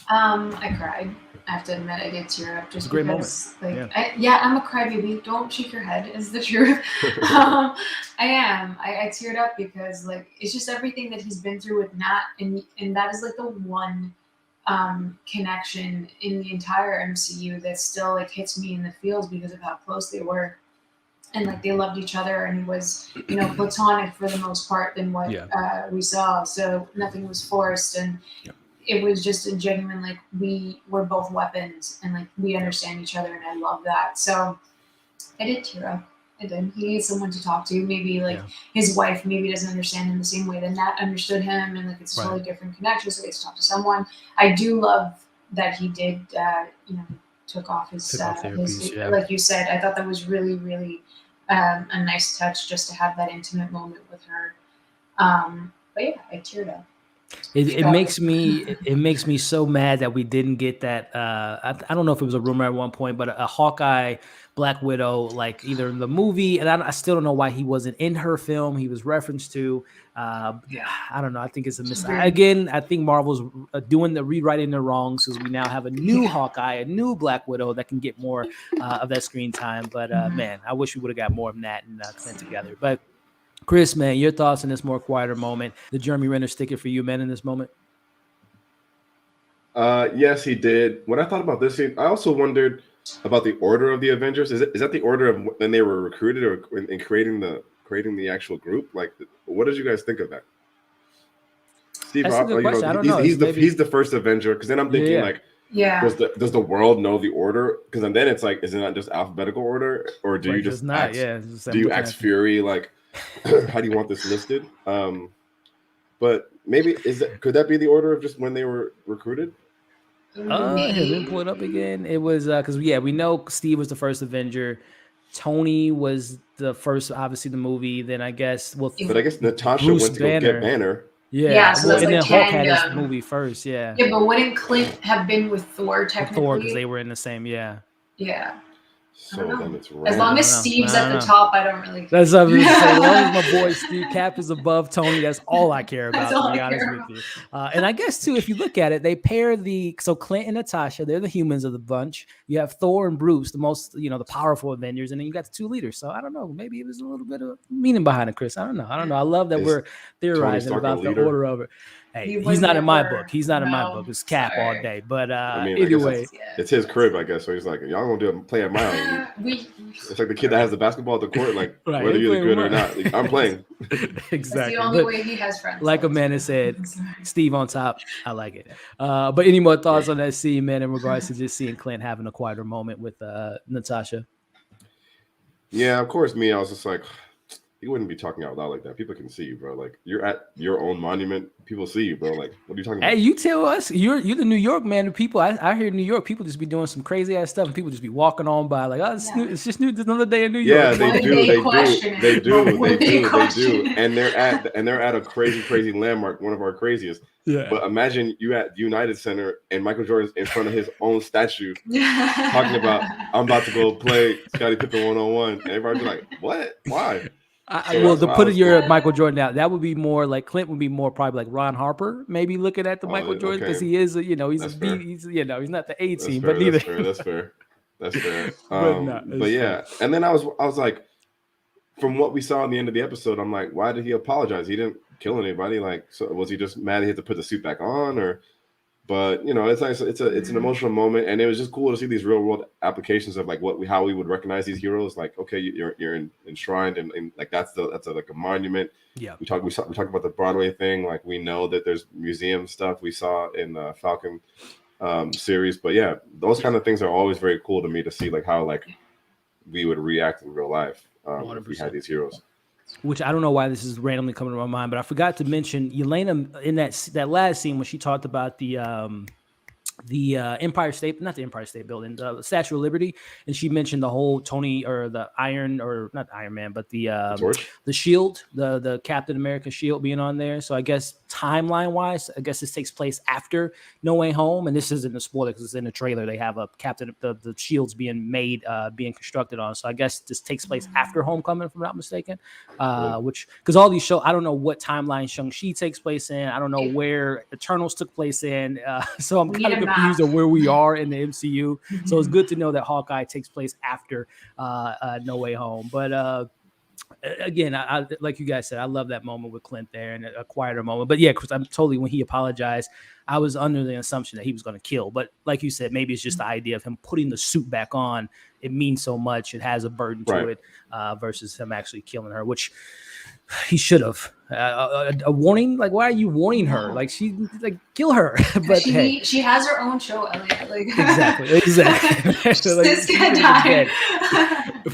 I cried. I have to admit, I did tear up just a great because, moment. I'm a crybaby. Don't shake your head. Is the truth. I am. I teared up because like it's just everything that he's been through with Nat, and that is like the one connection in the entire MCU that still like hits me in the feels because of how close they were. And like they loved each other, and it was platonic for the most part than what we saw. So nothing was forced, and it was just a genuine like we were both weapons, and like we understand each other, and I love that. So I did tear up. I did. He needs someone to talk to. Maybe like his wife maybe doesn't understand him the same way that Nat understood him, and like it's a totally different connection. So he has to talk to someone. I do love that he did. Took off his like you said. I thought that was really really. A nice touch just to have that intimate moment with her. But yeah, I teared up. It makes me so mad that we didn't get that. I don't know if it was a rumor at one point, but a Hawkeye Black Widow, like either in the movie, and I still don't know why he wasn't in her film. He was referenced to. I don't know. I think it's a miss. Again, I think Marvel's doing the rewriting their wrongs because we now have a new Hawkeye, a new Black Widow that can get more of that screen time. But man, I wish we would have got more of Nat and Clint together. But Chris, man, your thoughts on this more quieter moment? Did Jeremy Renner stick it for you, man, in this moment? Yes, he did. When I thought about this scene, I also wondered about the order of the Avengers. Is that the order of when they were recruited or in creating the actual group? Like, what did you guys think of that? Steve, that's a good question. I don't know. He's the first Avenger, because then I'm thinking does the world know the order? Because then it's like, is it not just alphabetical order, or do you just ask, do you ask Fury like, how do you want this listed? But maybe could that be the order of just when they were recruited? Let me pull it up again. It was because we know Steve was the first Avenger. Tony was the first, obviously the movie. Then I guess but I guess Natasha Bruce went to go get Banner. Yeah, so that's and like then Hulk had his movie first. Yeah, but wouldn't Clint have been with Thor technically? Because they were in the same. Yeah. So then it's as long as Steve's at the top, I don't really care. That's what I was going to say. As long as my boy Steve Cap is above Tony, that's all I care about, to be honest with you. And I guess, too, if you look at it, they pair so Clint and Natasha, they're the humans of the bunch. You have Thor and Bruce, the most, the powerful Avengers, and then you got the two leaders. So I don't know. Maybe it was a little bit of meaning behind it, Chris. I don't know. I love that we're theorizing about the order of it. Hey, he's not in my book. He's not in my book. It's Cap all day. But anyway, it's his crib, I guess. So he's like, y'all gonna play at my own. It's like the kid that has the basketball at the court, like whether you're good or not. Like, I'm playing. Exactly. That's the only way he has friends. Like Amanda said, Steve on top. I like it. But any more thoughts on that scene, man, in regards to just seeing Clint having a quieter moment with Natasha? Yeah, of course. I was just like, you wouldn't be talking out loud like that. People can see you, bro. Like, you're at your own monument. People see you, bro. Like, what are you talking about? Hey, you tell us. You're the New York man. The people I hear in New York, people just be doing some crazy ass stuff, and people just be walking on by like, it's just new. There's another day in New York. Yeah, they do. And they're at a crazy landmark, one of our craziest. Yeah. But imagine you at United Center and Michael Jordan's in front of his own statue, talking about, I'm about to go play Scottie Pippen 1-on-1. And everybody's like, what? Why? To put your Michael Jordan out, that would be more like Clint would be more probably like Ron Harper, maybe looking at the Michael Jordan, because he is, he's not the A team, but neither. That's fair. But yeah, and then I was like, from what we saw in the end of the episode, I'm like, why did he apologize? He didn't kill anybody. Like, so was he just mad he had to put the suit back on, or? But it's nice. It's an emotional moment, and it was just cool to see these real world applications of like how we would recognize these heroes. Like, okay, you're enshrined, and like that's like a monument. Yeah. We talk about the Broadway thing. Like, we know that there's museum stuff we saw in the Falcon series, but yeah, those kind of things are always very cool to me to see, like how like we would react in real life if we had these heroes. Which I don't know why this is randomly coming to my mind, but I forgot to mention Yelena in that last scene when she talked about the the Empire State, not the Empire State Building, the Statue of Liberty, and she mentioned the whole Tony or the Iron or not Iron Man, but the Torch. shield, the Captain America shield being on there. So I guess timeline wise, I guess this takes place after No Way Home, and this isn't a spoiler because it's in the trailer. They have a Captain the shields being made, being constructed on. So I guess this takes place after Homecoming, if I'm not mistaken. Which because all these shows, I don't know what timeline Shang-Chi takes place in. I don't know where Eternals took place in. So I'm kind of confused of where we are in the MCU. So it's good to know that Hawkeye takes place after No Way Home. But again, I like you guys said, I love that moment with Clint there and a quieter moment. But yeah, Chris, I'm totally, when he apologized, I was under the assumption that he was going to kill. But like you said, maybe it's just the idea of him putting the suit back on. It means so much. It has a burden to it versus him actually killing her, which he should have. A warning? Like, why are you warning her? Like, she like kill her. But she has her own show, Elliot. Like exactly. This guy died.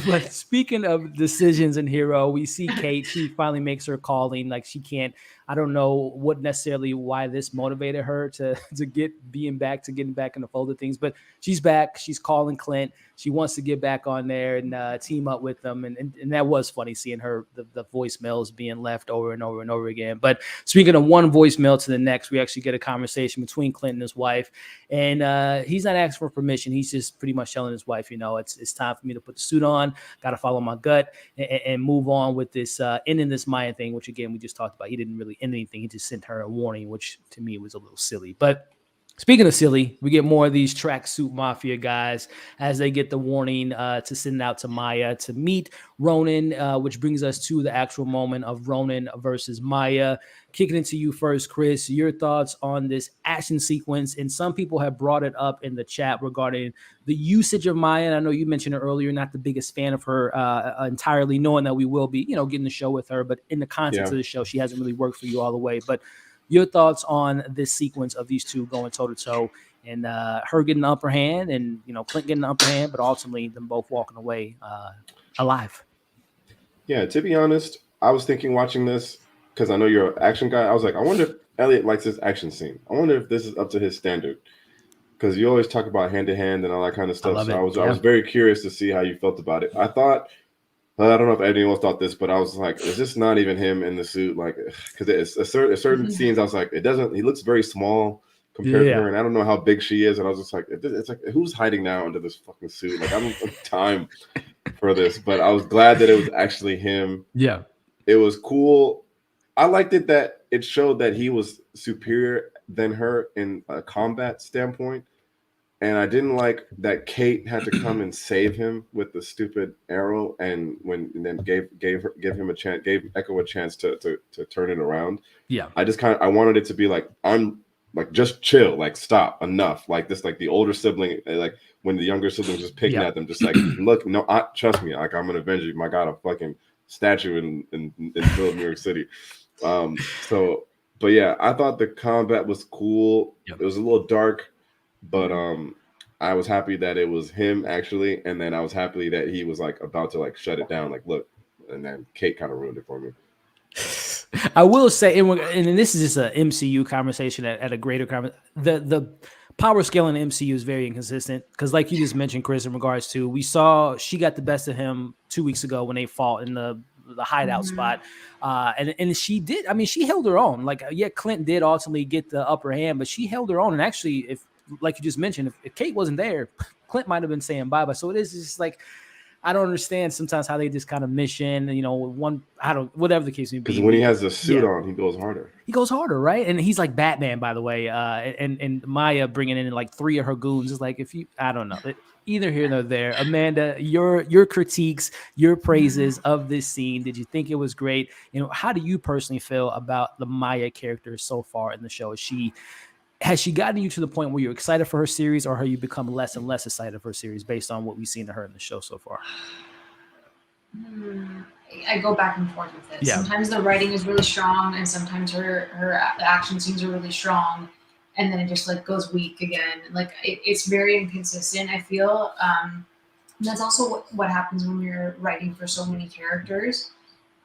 But speaking of decisions and hero, we see Kate. She finally makes her calling. Like, she can't. I don't know what necessarily why this motivated her to getting back in the fold of things, but she's back. She's calling Clint. She wants to get back on there and team up with them. And that was funny seeing her, the voicemails being left over and over and over again. But speaking of one voicemail to the next, we actually get a conversation between Clint and his wife. And he's not asking for permission. He's just pretty much telling his wife, it's time for me to put the suit on. Got to follow my gut and move on with this ending this Maya thing, which again, we just talked about. He didn't really end anything. He just sent her a warning, which to me was a little silly. But speaking of silly, we get more of these tracksuit mafia guys as they get the warning to send out to Maya to meet Ronan, which brings us to the actual moment of Ronan versus Maya. Kicking it to you first, Chris, your thoughts on this action sequence. And some people have brought it up in the chat regarding the usage of Maya. And I know you mentioned it earlier, not the biggest fan of her entirely, knowing that we will be, getting the show with her. But in the context of the show, she hasn't really worked for you all the way. But your thoughts on this sequence of these two going toe-to-toe and her getting the upper hand and, Clint getting the upper hand, but ultimately them both walking away alive. Yeah, to be honest, I was thinking watching this, because I know you're an action guy. I was like, I wonder if Elliot likes this action scene. I wonder if this is up to his standard. Because you always talk about hand-to-hand and all that kind of stuff. I was very curious to see how you felt about it. I thought, I don't know if anyone else thought this, but I was like, is this not even him in the suit? Like, because it's certain scenes, I was like, he looks very small compared to her, and I don't know how big she is. And I was just like, it's like, who's hiding now under this fucking suit? Like, I don't have time for this. But I was glad that it was actually him. Yeah. It was cool. I liked it that it showed that he was superior than her in a combat standpoint. And I didn't like that Kate had to come and save him with the stupid arrow, and then gave Echo a chance to turn it around. Yeah, I wanted it to be like, I'm like, just chill, like, stop, enough, like this, like the older sibling, like when the younger sibling just picking at them, just like, look, no, trust me, like, I'm gonna avenge you. I got a fucking statue in the middle of New York City. But yeah, I thought the combat was cool. It was a little dark. But I was happy that it was him actually, and then I was happy that he was like about to like shut it down, like, look, and then Kate kind of ruined it for me. I will say, and this is just an MCU conversation at a greater conversation. The power scale in the MCU is very inconsistent because, like you just mentioned, Chris, in regards to, we saw she got the best of him 2 weeks ago when they fought in the hideout spot, and she did. I mean, she held her own. Like, Clint did ultimately get the upper hand, but she held her own. And actually, if, like you just mentioned, if Kate wasn't there, Clint might have been saying bye-bye. So it is just like, I don't understand sometimes how they just kind of mission, whatever the case may be. Because when he has the suit on, he goes harder. He goes harder, right? And he's like Batman, by the way. And Maya bringing in like 3 of her goons is like, I don't know. Either here nor there. Amanda, your critiques, your praises of this scene. Did you think it was great? How do you personally feel about the Maya character so far in the show? Has she gotten you to the point where you're excited for her series, or have you become less and less excited for her series based on what we've seen of her in the show so far? I go back and forth with it. Sometimes the writing is really strong, and sometimes her action scenes are really strong, and then it just like goes weak again. Like, it's very inconsistent, I feel. And that's also what happens when you're writing for so many characters.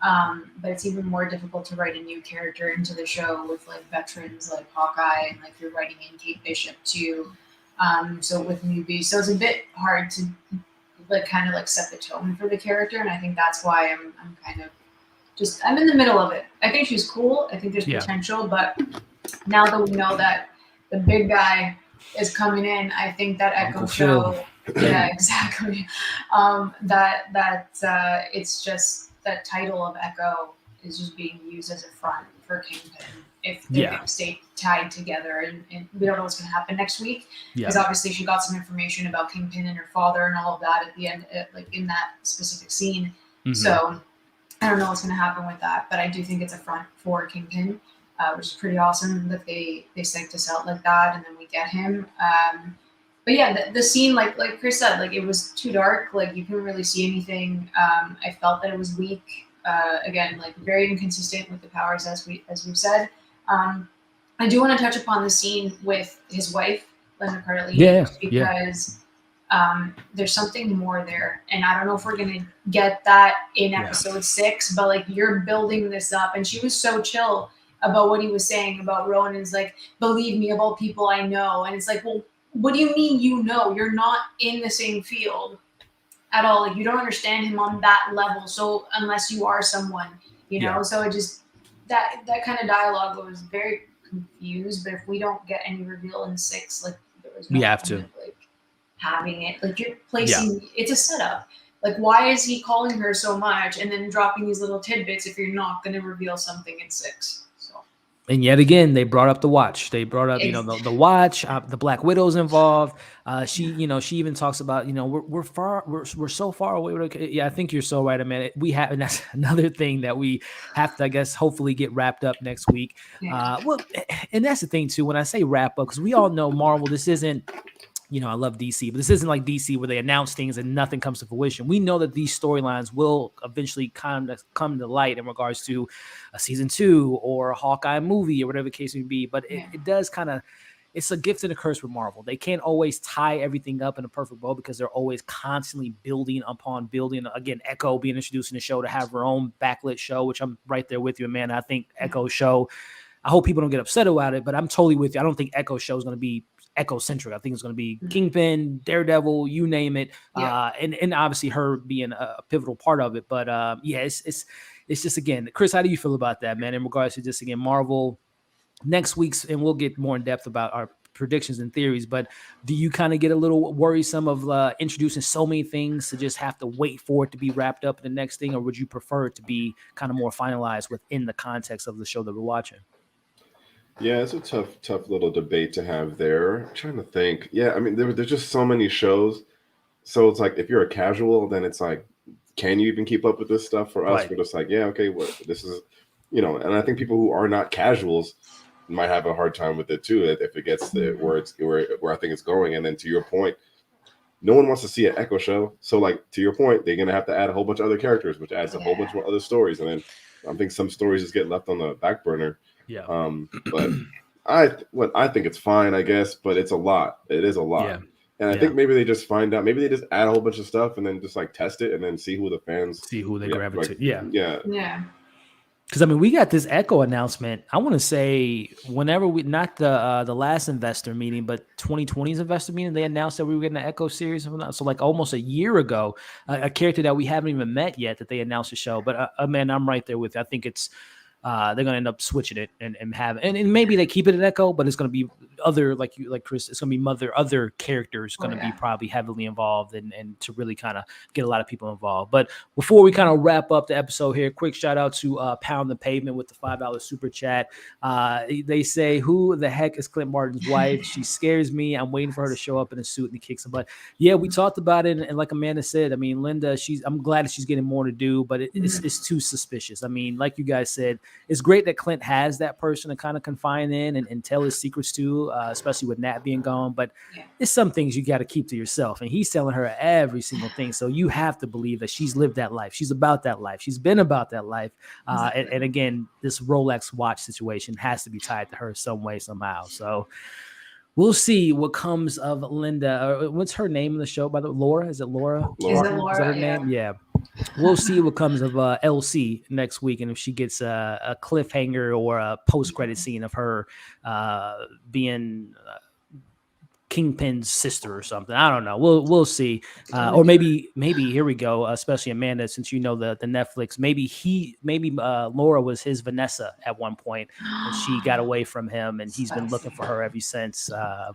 But it's even more difficult to write a new character into the show with like veterans like Hawkeye, and like you're writing in Kate Bishop too. So with newbies, so it's a bit hard to like kind of like set the tone for the character, and I think that's why I'm kind of just I'm in the middle of it. I think she's cool. I think there's potential, but now that we know that the big guy is coming in, I think that Echo show, yeah, exactly. It's just that title of Echo is just being used as a front for Kingpin. If they're going to stay tied together, and we don't know what's going to happen next week, because obviously she got some information about Kingpin and her father and all of that at the end, like in that specific scene. So I don't know what's going to happen with that, but I do think it's a front for Kingpin, which is pretty awesome that they psyched us out like that, and then we get him. But yeah, the scene, like Chris said, like it was too dark. Like you couldn't really see anything. I felt that it was weak. Again, like very inconsistent with the powers, as we've said. I do want to touch upon the scene with his wife, Linda Cardellini, because there's something more there, and I don't know if we're gonna get that in episode 6, but like you're building this up, and she was so chill about what he was saying about Ronan's like, believe me, of all people I know, and it's like, well, what do you mean you know? You're not in the same field at all. Like you don't understand him on that level. So unless you are someone, you know, so it just that kind of dialogue was very confused. But if we don't get any reveal in 6, like there was no we have to like having it. Like you're placing it's a setup. Like why is he calling her so much and then dropping these little tidbits if you're not going to reveal something in 6? And yet again, they brought up the watch. They brought up, you know, the watch. The Black Widow's involved. She, you know, she even talks about, you know, we're so far away. Yeah, I think you're so right, man. We have, and that's another thing that we have to, I guess, hopefully get wrapped up next week. Well, and that's the thing too. When I say wrap up, because we all know Marvel, this isn't. You know, I love DC, but this isn't like DC where they announce things and nothing comes to fruition. We know that these storylines will eventually come to light in regards to a season 2 or a Hawkeye movie or whatever the case may be. But it does kind of, it's a gift and a curse with Marvel. They can't always tie everything up in a perfect bow because they're always constantly building upon building. Again, Echo being introduced in the show to have her own backlit show, which I'm right there with you, man. I think Echo's show, I hope people don't get upset about it, but I'm totally with you. I don't think Echo's show is going to be Echo-centric. I think it's going to be Kingpin, Daredevil, you name it, and obviously her being a pivotal part of it. But it's just, again, Chris, how do you feel about that, man? In regards to just, again, Marvel next week's, and we'll get more in depth about our predictions and theories. But do you kind of get a little worrisome of introducing so many things to just have to wait for it to be wrapped up in the next thing, or would you prefer it to be kind of more finalized within the context of the show that we're watching? Yeah, it's a tough little debate to have there. I'm trying to think. Yeah, I mean, there's just so many shows. So it's like, if you're a casual, then it's like, can you even keep up with this stuff? For us, we're just like, yeah, okay, well, this is, you know, and I think people who are not casuals might have a hard time with it too, if it gets to where I think it's going. And then to your point, no one wants to see an Echo show. So like, to your point, they're going to have to add a whole bunch of other characters, which adds a whole bunch more other stories. And then I think some stories just get left on the back burner. Yeah. But I think it's fine, I guess, but it's a lot. It is a lot. Yeah. And I think maybe they just find out, maybe they just add a whole bunch of stuff and then just like test it and then see who the fans they gravitate. Like, yeah. Because I mean, we got this Echo announcement. I want to say whenever not the last investor meeting, but 2020's investor meeting, they announced that we were getting an Echo series. So like almost a year ago, a character that we haven't even met yet that they announced the show. But man, I'm right there with you. I think it's. They're gonna end up switching it and have and maybe they keep it at Echo, but it's gonna be other like Chris, it's gonna be other characters gonna be probably heavily involved and to really kind of get a lot of people involved. But before we kind of wrap up the episode here, quick shout out to Pound the Pavement with the $5 super chat. They say, who the heck is Clint Martin's wife? She scares me. I'm waiting for her to show up in a suit and kick some butt. Yeah, we talked about it, and like Amanda said, I mean, Linda, I'm glad that she's getting more to do, but it's too suspicious. I mean, like you guys said, it's great that Clint has that person to kind of confine in and tell his secrets to, especially with Nat being gone. But it's some things you got to keep to yourself. And he's telling her every single thing. So you have to believe that she's lived that life. She's about that life. She's been about that life. And again, this Rolex watch situation has to be tied to her some way, somehow. So we'll see what comes of Linda. What's her name in the show, by the way? Laura? Is it Laura? Is it Laura? Is that her name? Yeah. We'll see what comes of LC next week, and if she gets a cliffhanger or a post-credit scene of her being Kingpin's sister or something. I don't know. We'll see. Or maybe here we go. Especially Amanda, since you know the Netflix. Maybe Laura was his Vanessa at one point, and she got away from him, and he's been looking for her ever since.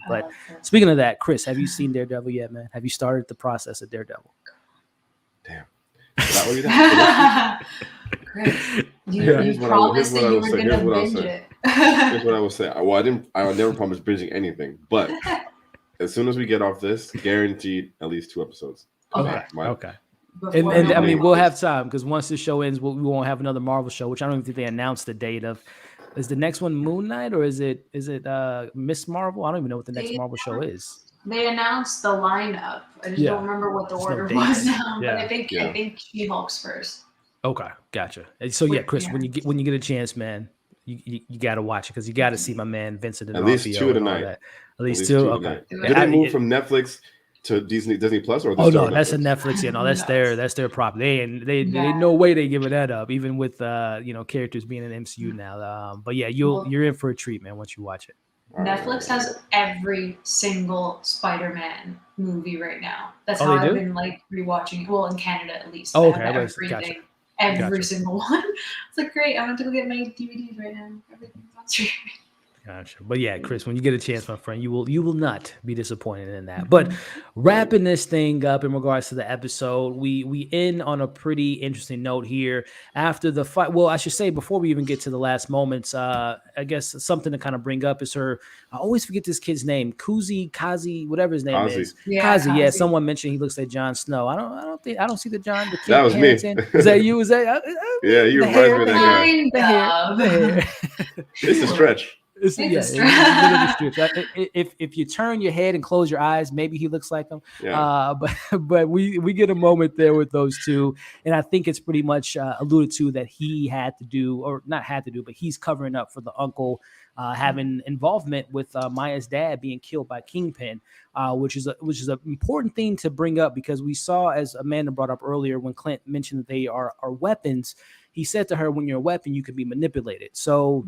But speaking of that, Chris, have you seen Daredevil yet, man? Have you started the process of Daredevil? Damn. Is that what you did? Chris, you promised that you were going to binge it. Here's what I will say. Well, I never promise binging anything, but as soon as we get off this, guaranteed at least 2 episodes. Okay. And I mean, we'll have time because once the show ends, we won't have another Marvel show, which I don't even think they announced the date of. Is the next one Moon Knight or is it Miss Marvel? I don't even know what the next Marvel show is. They announced the lineup. I just don't remember what the order was now, but I think She-Hulk's first. Okay, gotcha. So Chris, when you get a chance, man, you got to watch it because you got to see my man Vincent and at least 2 tonight. At least 2. Okay. Did they move from Netflix to Disney Plus or? No, that's a Netflix. Yeah, no, that's their property. They no way they giving that up, even with characters being in MCU now. But yeah, you're in for a treat, man, once you watch it. Netflix has every single Spider-Man movie right now. That's how I've been like rewatching. Well, in Canada at least. Oh, okay. Every single one. It's like great. I'm going to go get my DVDs right now. Everything's on streaming. Gotcha. But yeah, Chris, when you get a chance, my friend, you will not be disappointed in that. But wrapping this thing up in regards to the episode, we end on a pretty interesting note here. After the fight, well, I should say before we even get to the last moments, I guess something to kind of bring up is I always forget this kid's name, Kazi, whatever his name is. Kazi. Yeah, someone mentioned he looks like Jon Snow. I don't see the Jon. The kid that was me. Is that you? Is that? Yeah, you remind me of that guy. The hair. It's a stretch. If you turn your head and close your eyes, maybe he looks like him. Yeah. But we get a moment there with those two, and I think it's pretty much alluded to that he had to do, or not had to do, but he's covering up for the uncle having involvement with Maya's dad being killed by Kingpin, which is an important thing to bring up because we saw, as Amanda brought up earlier, when Clint mentioned that they are weapons. He said to her, "When you're a weapon, you can be manipulated." So.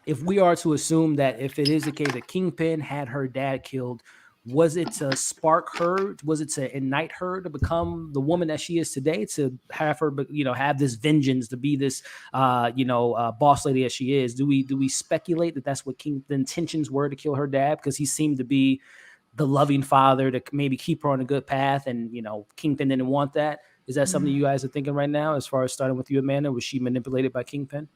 If we are to assume that if it is the case that Kingpin had her dad killed, was it to spark her? Was it to ignite her to become the woman that she is today? To have her, have this vengeance, to be this, boss lady as she is? Do we speculate that that's what the intentions were to kill her dad because he seemed to be the loving father to maybe keep her on a good path, and Kingpin didn't want that? Is that something you guys are thinking right now? As far as starting with you, Amanda, was she manipulated by Kingpin?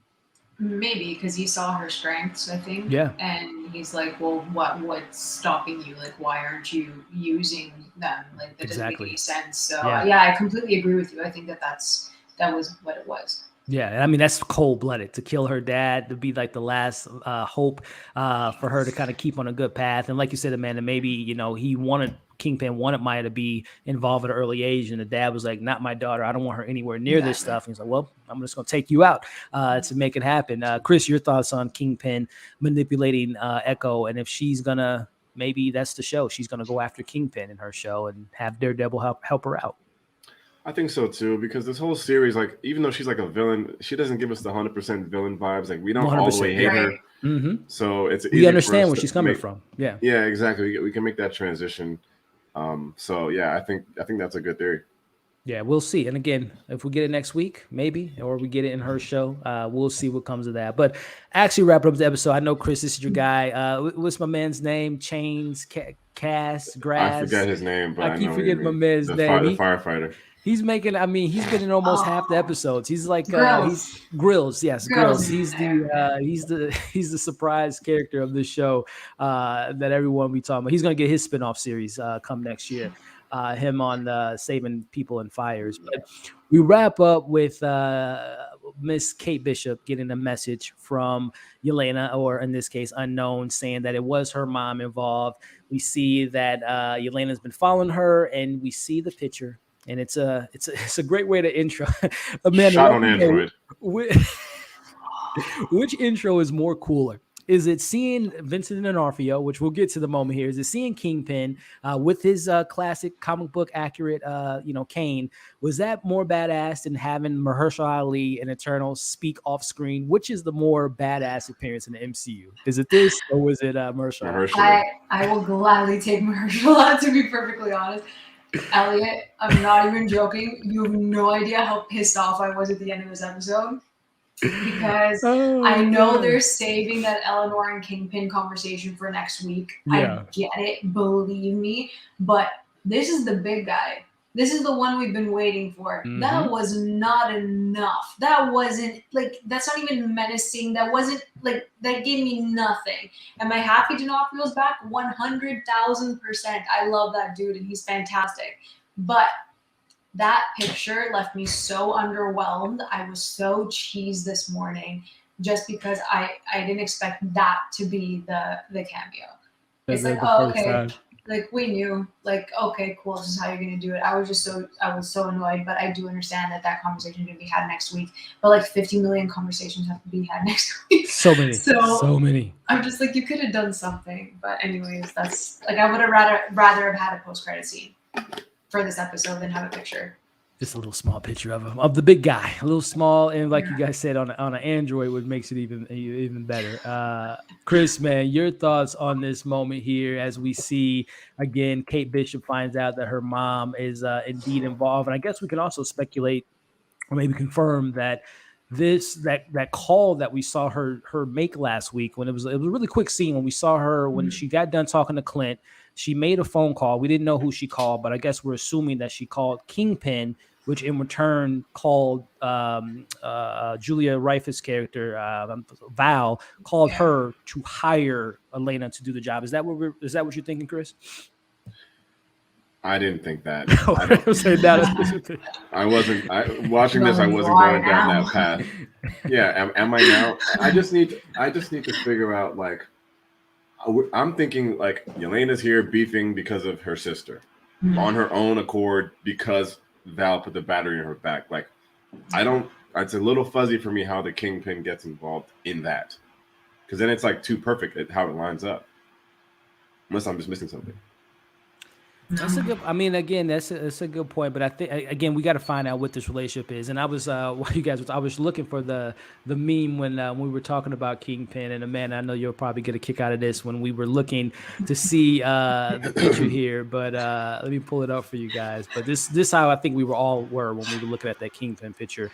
Maybe because he saw her strengths, I think. Yeah. And he's like, well, what's stopping you? Like, why aren't you using them? Like, that doesn't make any sense. So, I completely agree with you. I think that was what it was. Yeah, I mean, that's cold-blooded to kill her dad, to be like the last hope for her to kind of keep on a good path. And like you said, Amanda, maybe, Kingpin wanted Maya to be involved at an early age, and the dad was like, not my daughter. I don't want her anywhere near this stuff. And he's like, well, I'm just going to take you out to make it happen. Chris, your thoughts on Kingpin manipulating Echo, and if she's going to, maybe that's the show. She's going to go after Kingpin in her show and have Daredevil help her out. I think so too, because this whole series, like, even though she's like a villain, she doesn't give us the 100% villain vibes. Like, we don't all the way hate her. Mm-hmm. So we understand where she's coming from. Yeah. Yeah, exactly. We can make that transition. So yeah, I think that's a good theory. Yeah, we'll see. And again, if we get it next week, maybe, or we get it in her show, we'll see what comes of that. But actually, wrapping up the episode, I know, Chris, this is your guy. What's my man's name? Chains, Grass. I forget his name, but I keep forgetting my man's name. The firefighter. He's making. I mean, he's been in almost half the episodes. He's like Grills. Yes, Grills. He's the surprise character of this show that everyone be talking about. He's gonna get his spinoff series come next year. Him on saving people in fires. But we wrap up with Miss Kate Bishop getting a message from Yelena, or in this case, unknown, saying that it was her mom involved. We see that Yelena's been following her, and we see the picture. And it's a great way to intro. Amanda, shot on Android. Which intro is more cooler? Is it seeing Vincent D'Onofrio, which we'll get to the moment here? Is it seeing Kingpin with his classic comic book accurate, cane? Was that more badass than having Mahershala Ali and Eternal speak off screen? Which is the more badass appearance in the MCU? Is it this or was it Mahershala? Mahershala. I will gladly take Mahershala, to be perfectly honest. Elliot, I'm not even joking. You have no idea how pissed off I was at the end of this episode. Because I know they're saving that Eleanor and Kingpin conversation for next week. Yeah. I get it, believe me. But this is the big guy. This is the one we've been waiting for. Mhm. That was not enough. That wasn't that's not even menacing. That wasn't that gave me nothing. Am I happy D'Onofrio's back? 100,000%. I love that dude and he's fantastic. But that picture left me so underwhelmed. I was so cheesed this morning just because I didn't expect that to be the cameo. It's like, oh, okay. Like we knew, okay, cool, this is how you're gonna do it. I was so annoyed, but I do understand that conversation is gonna be had next week. But 50 million conversations have to be had next week. So many. I'm just like, you could have done something. But anyways, that's I would have rather have had a post-credit scene for this episode than have a picture. Just a little small picture of him, of the big guy, a little small, and you guys said on an Android, which makes it even better. Chris, man, your thoughts on this moment here as we see again, Kate Bishop finds out that her mom is indeed involved, and I guess we can also speculate or maybe confirm that that call that we saw her make last week, when it was a really quick scene when we saw her when she got done talking to Clint. She made a phone call. We didn't know who she called, but I guess we're assuming that she called Kingpin, which in return called Julia Reifus' character, Val, called her to hire Elena to do the job. Is that what you're thinking, Chris? I didn't think that. I wasn't watching this. I wasn't going down that path. Yeah, am I now? I just need to figure out I'm thinking Yelena's here beefing because of her sister, on her own accord because Val put the battery in her back. It's a little fuzzy for me how the Kingpin gets involved in that, because then it's too perfect at how it lines up. Unless I'm just missing something. That's a good. I mean, again, that's a good point. But I think again, we got to find out what this relationship is. And I was while you guys, I was looking for the meme when we were talking about Kingpin. And Amanda, I know you'll probably get a kick out of this when we were looking to see the picture here. But let me pull it up for you guys. But this how I think we all were when we were looking at that Kingpin picture.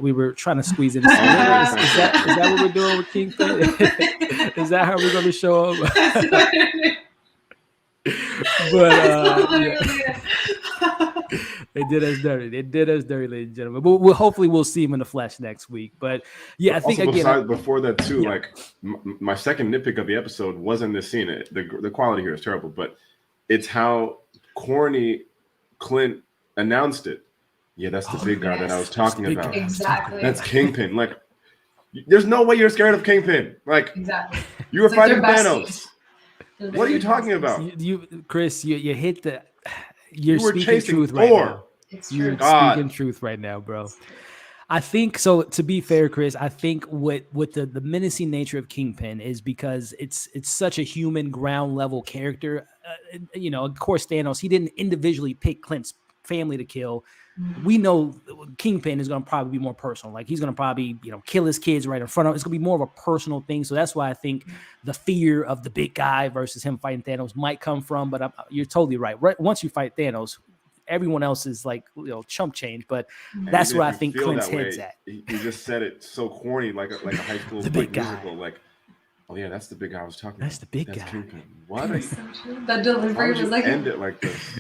We were trying to squeeze in. Is that what we're doing with Kingpin? Is that how we're going to show up? But they did us dirty. Ladies and gentlemen. But hopefully we'll see him in the flesh next week. But yeah, I think again before that too, my second nitpick of the episode wasn't this scene. The quality here is terrible, but it's how corny Clint announced it. Yeah, that's the big guy that I was talking about. Exactly. That's Kingpin. There's no way you're scared of Kingpin. Exactly. You were fighting Thanos. What are you talking about? Chris, you hit the. You're were speaking truth Thor. right now. It's You're true. speaking truth right now, bro. I think so. To be fair, Chris, I think what the menacing nature of Kingpin is because it's such a human ground level character. Of course, Thanos, he didn't individually pick Clint's family to kill. We know Kingpin is going to probably be more personal. He's going to probably, kill his kids right in front of him. It's going to be more of a personal thing. So that's why I think the fear of the big guy versus him fighting Thanos might come from. But you're totally right. Once you fight Thanos, everyone else is chump change. But that's where I think Clint's head's at. You just said it so corny, like a high school the big guy. musical. Oh yeah, that's the big guy I was talking about. That's the big guy. Kingpin. What? That delivery was end it like this.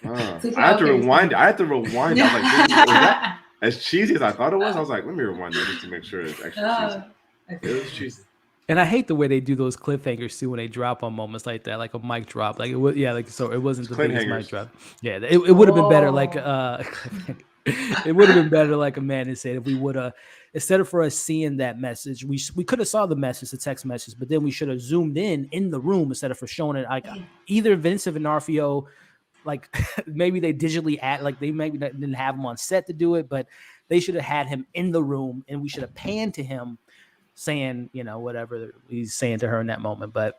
I had to rewind it. I was like, was that as cheesy as I thought it was? I was like, let me rewind that just to make sure it's actually cheesy. It was cheesy. And I hate the way they do those cliffhangers too when they drop on moments like that, like a mic drop. So it wasn't the biggest mic drop. Yeah, it would have been better it would have been better like Amanda said if we would have, instead of for us seeing that message, we could have saw the message, the text message, but then we should have zoomed in the room instead of for showing it either Vincent D'Onofrio, maybe they digitally add, they maybe didn't have him on set to do it, but they should have had him in the room and we should have panned to him saying, whatever he's saying to her in that moment. But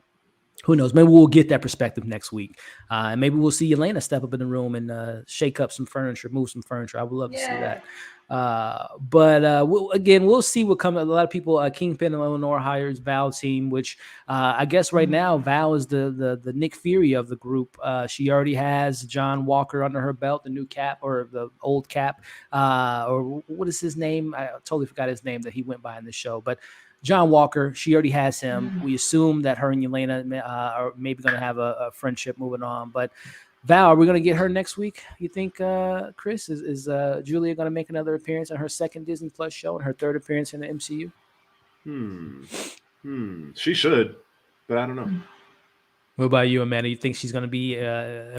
who knows? Maybe we'll get that perspective next week. And maybe we'll see Yelena step up in the room and shake up some furniture, move some furniture. I would love to see that. But we'll see what comes. A lot of people, Kingpin and Eleanor hires Val team, which I guess right now Val is the Nick Fury of the group. She already has John Walker under her belt, the new Cap or the old Cap, or what is his name? I totally forgot his name that he went by in the show, but John Walker, she already has him. We assume that her and Yelena are maybe going to have a friendship moving on. But Val, are we going to get her next week? You think, Chris? Is Julia going to make another appearance on her second Disney Plus show and her third appearance in the MCU? She should, but I don't know. What about you, Amanda? You think she's going to be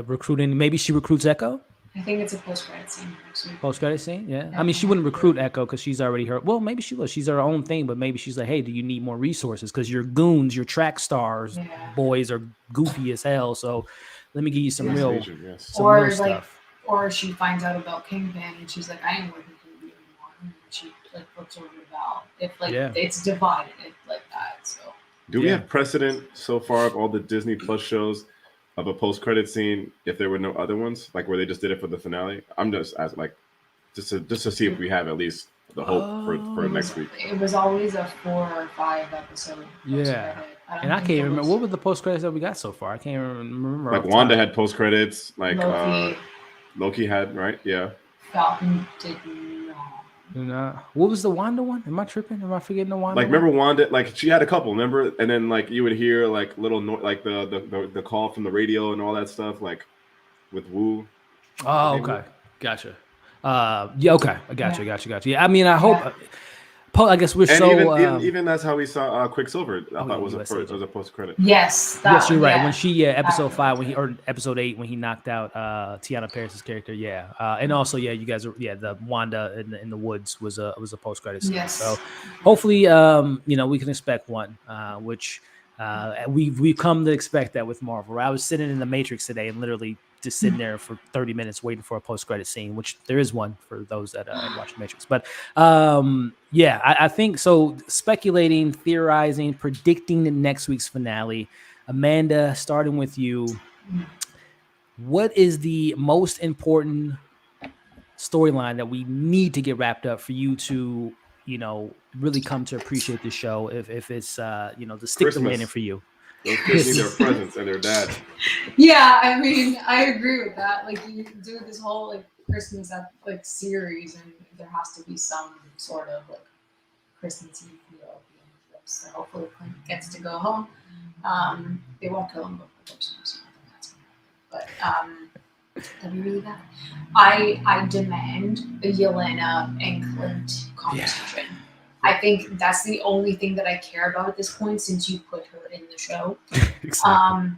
recruiting? Maybe she recruits Echo? I think it's a post-credit scene next week. Post-credit scene, yeah. I mean, she wouldn't recruit Echo because she's already her. Well, maybe she will. She's her own thing, but maybe she's like, hey, do you need more resources? Because your goons, your track stars, boys are goofy as hell. So let me give you some real stuff. Or she finds out about Kingpin and she's like, I ain't working for you anymore. And she looks over to Val. If it's divided like that. So do we have precedent so far of all the Disney Plus shows of a post-credit scene if there were no other ones, like where they just did it for the finale? I'm just as just to see if we have at least the hope for next week. It was always a 4 or 5 episode. And I can't remember what were the post-credits that we got so far. I can't remember. Like Wanda had post-credits. Like Loki had, right? Yeah. Falcon did not. What was the Wanda one? Am I tripping? Am I forgetting the Wanda? Like, remember Wanda? Like, she had a couple. Remember, and then like you would hear like little like the call from the radio and all that stuff, like with Wu. Oh, okay, gotcha. Okay, I got you. Yeah, I mean, I hope. I guess we're even that's how we saw Quicksilver. I thought it was a post credit. Yes, you're right. When she episode 5 or episode 8 when he knocked out Tiana Paris's character, and also you guys are the Wanda in the woods was a post credit scene. Yes. So hopefully we can expect one, which we've come to expect that with Marvel. I was sitting in the Matrix today and literally just sitting there for 30 minutes waiting for a post-credit scene, which there is one for those that watch Matrix. But I think so. Speculating, theorizing, predicting the next week's finale. Amanda, starting with you, what is the most important storyline that we need to get wrapped up for you to, really come to appreciate the show? If it's the stick the landing for you. Those kids need their presents and their dad. Yeah, I mean, I agree with that. Like, you do this whole Christmas series, and there has to be some sort of Christmas Eve feel at the end of this. So hopefully Clint gets to go home. They won't kill him before Christmas. But that'd be really bad. I demand a Yelena and Clint conversation. Yeah. I think that's the only thing that I care about at this point, since you put her in the show. Exactly.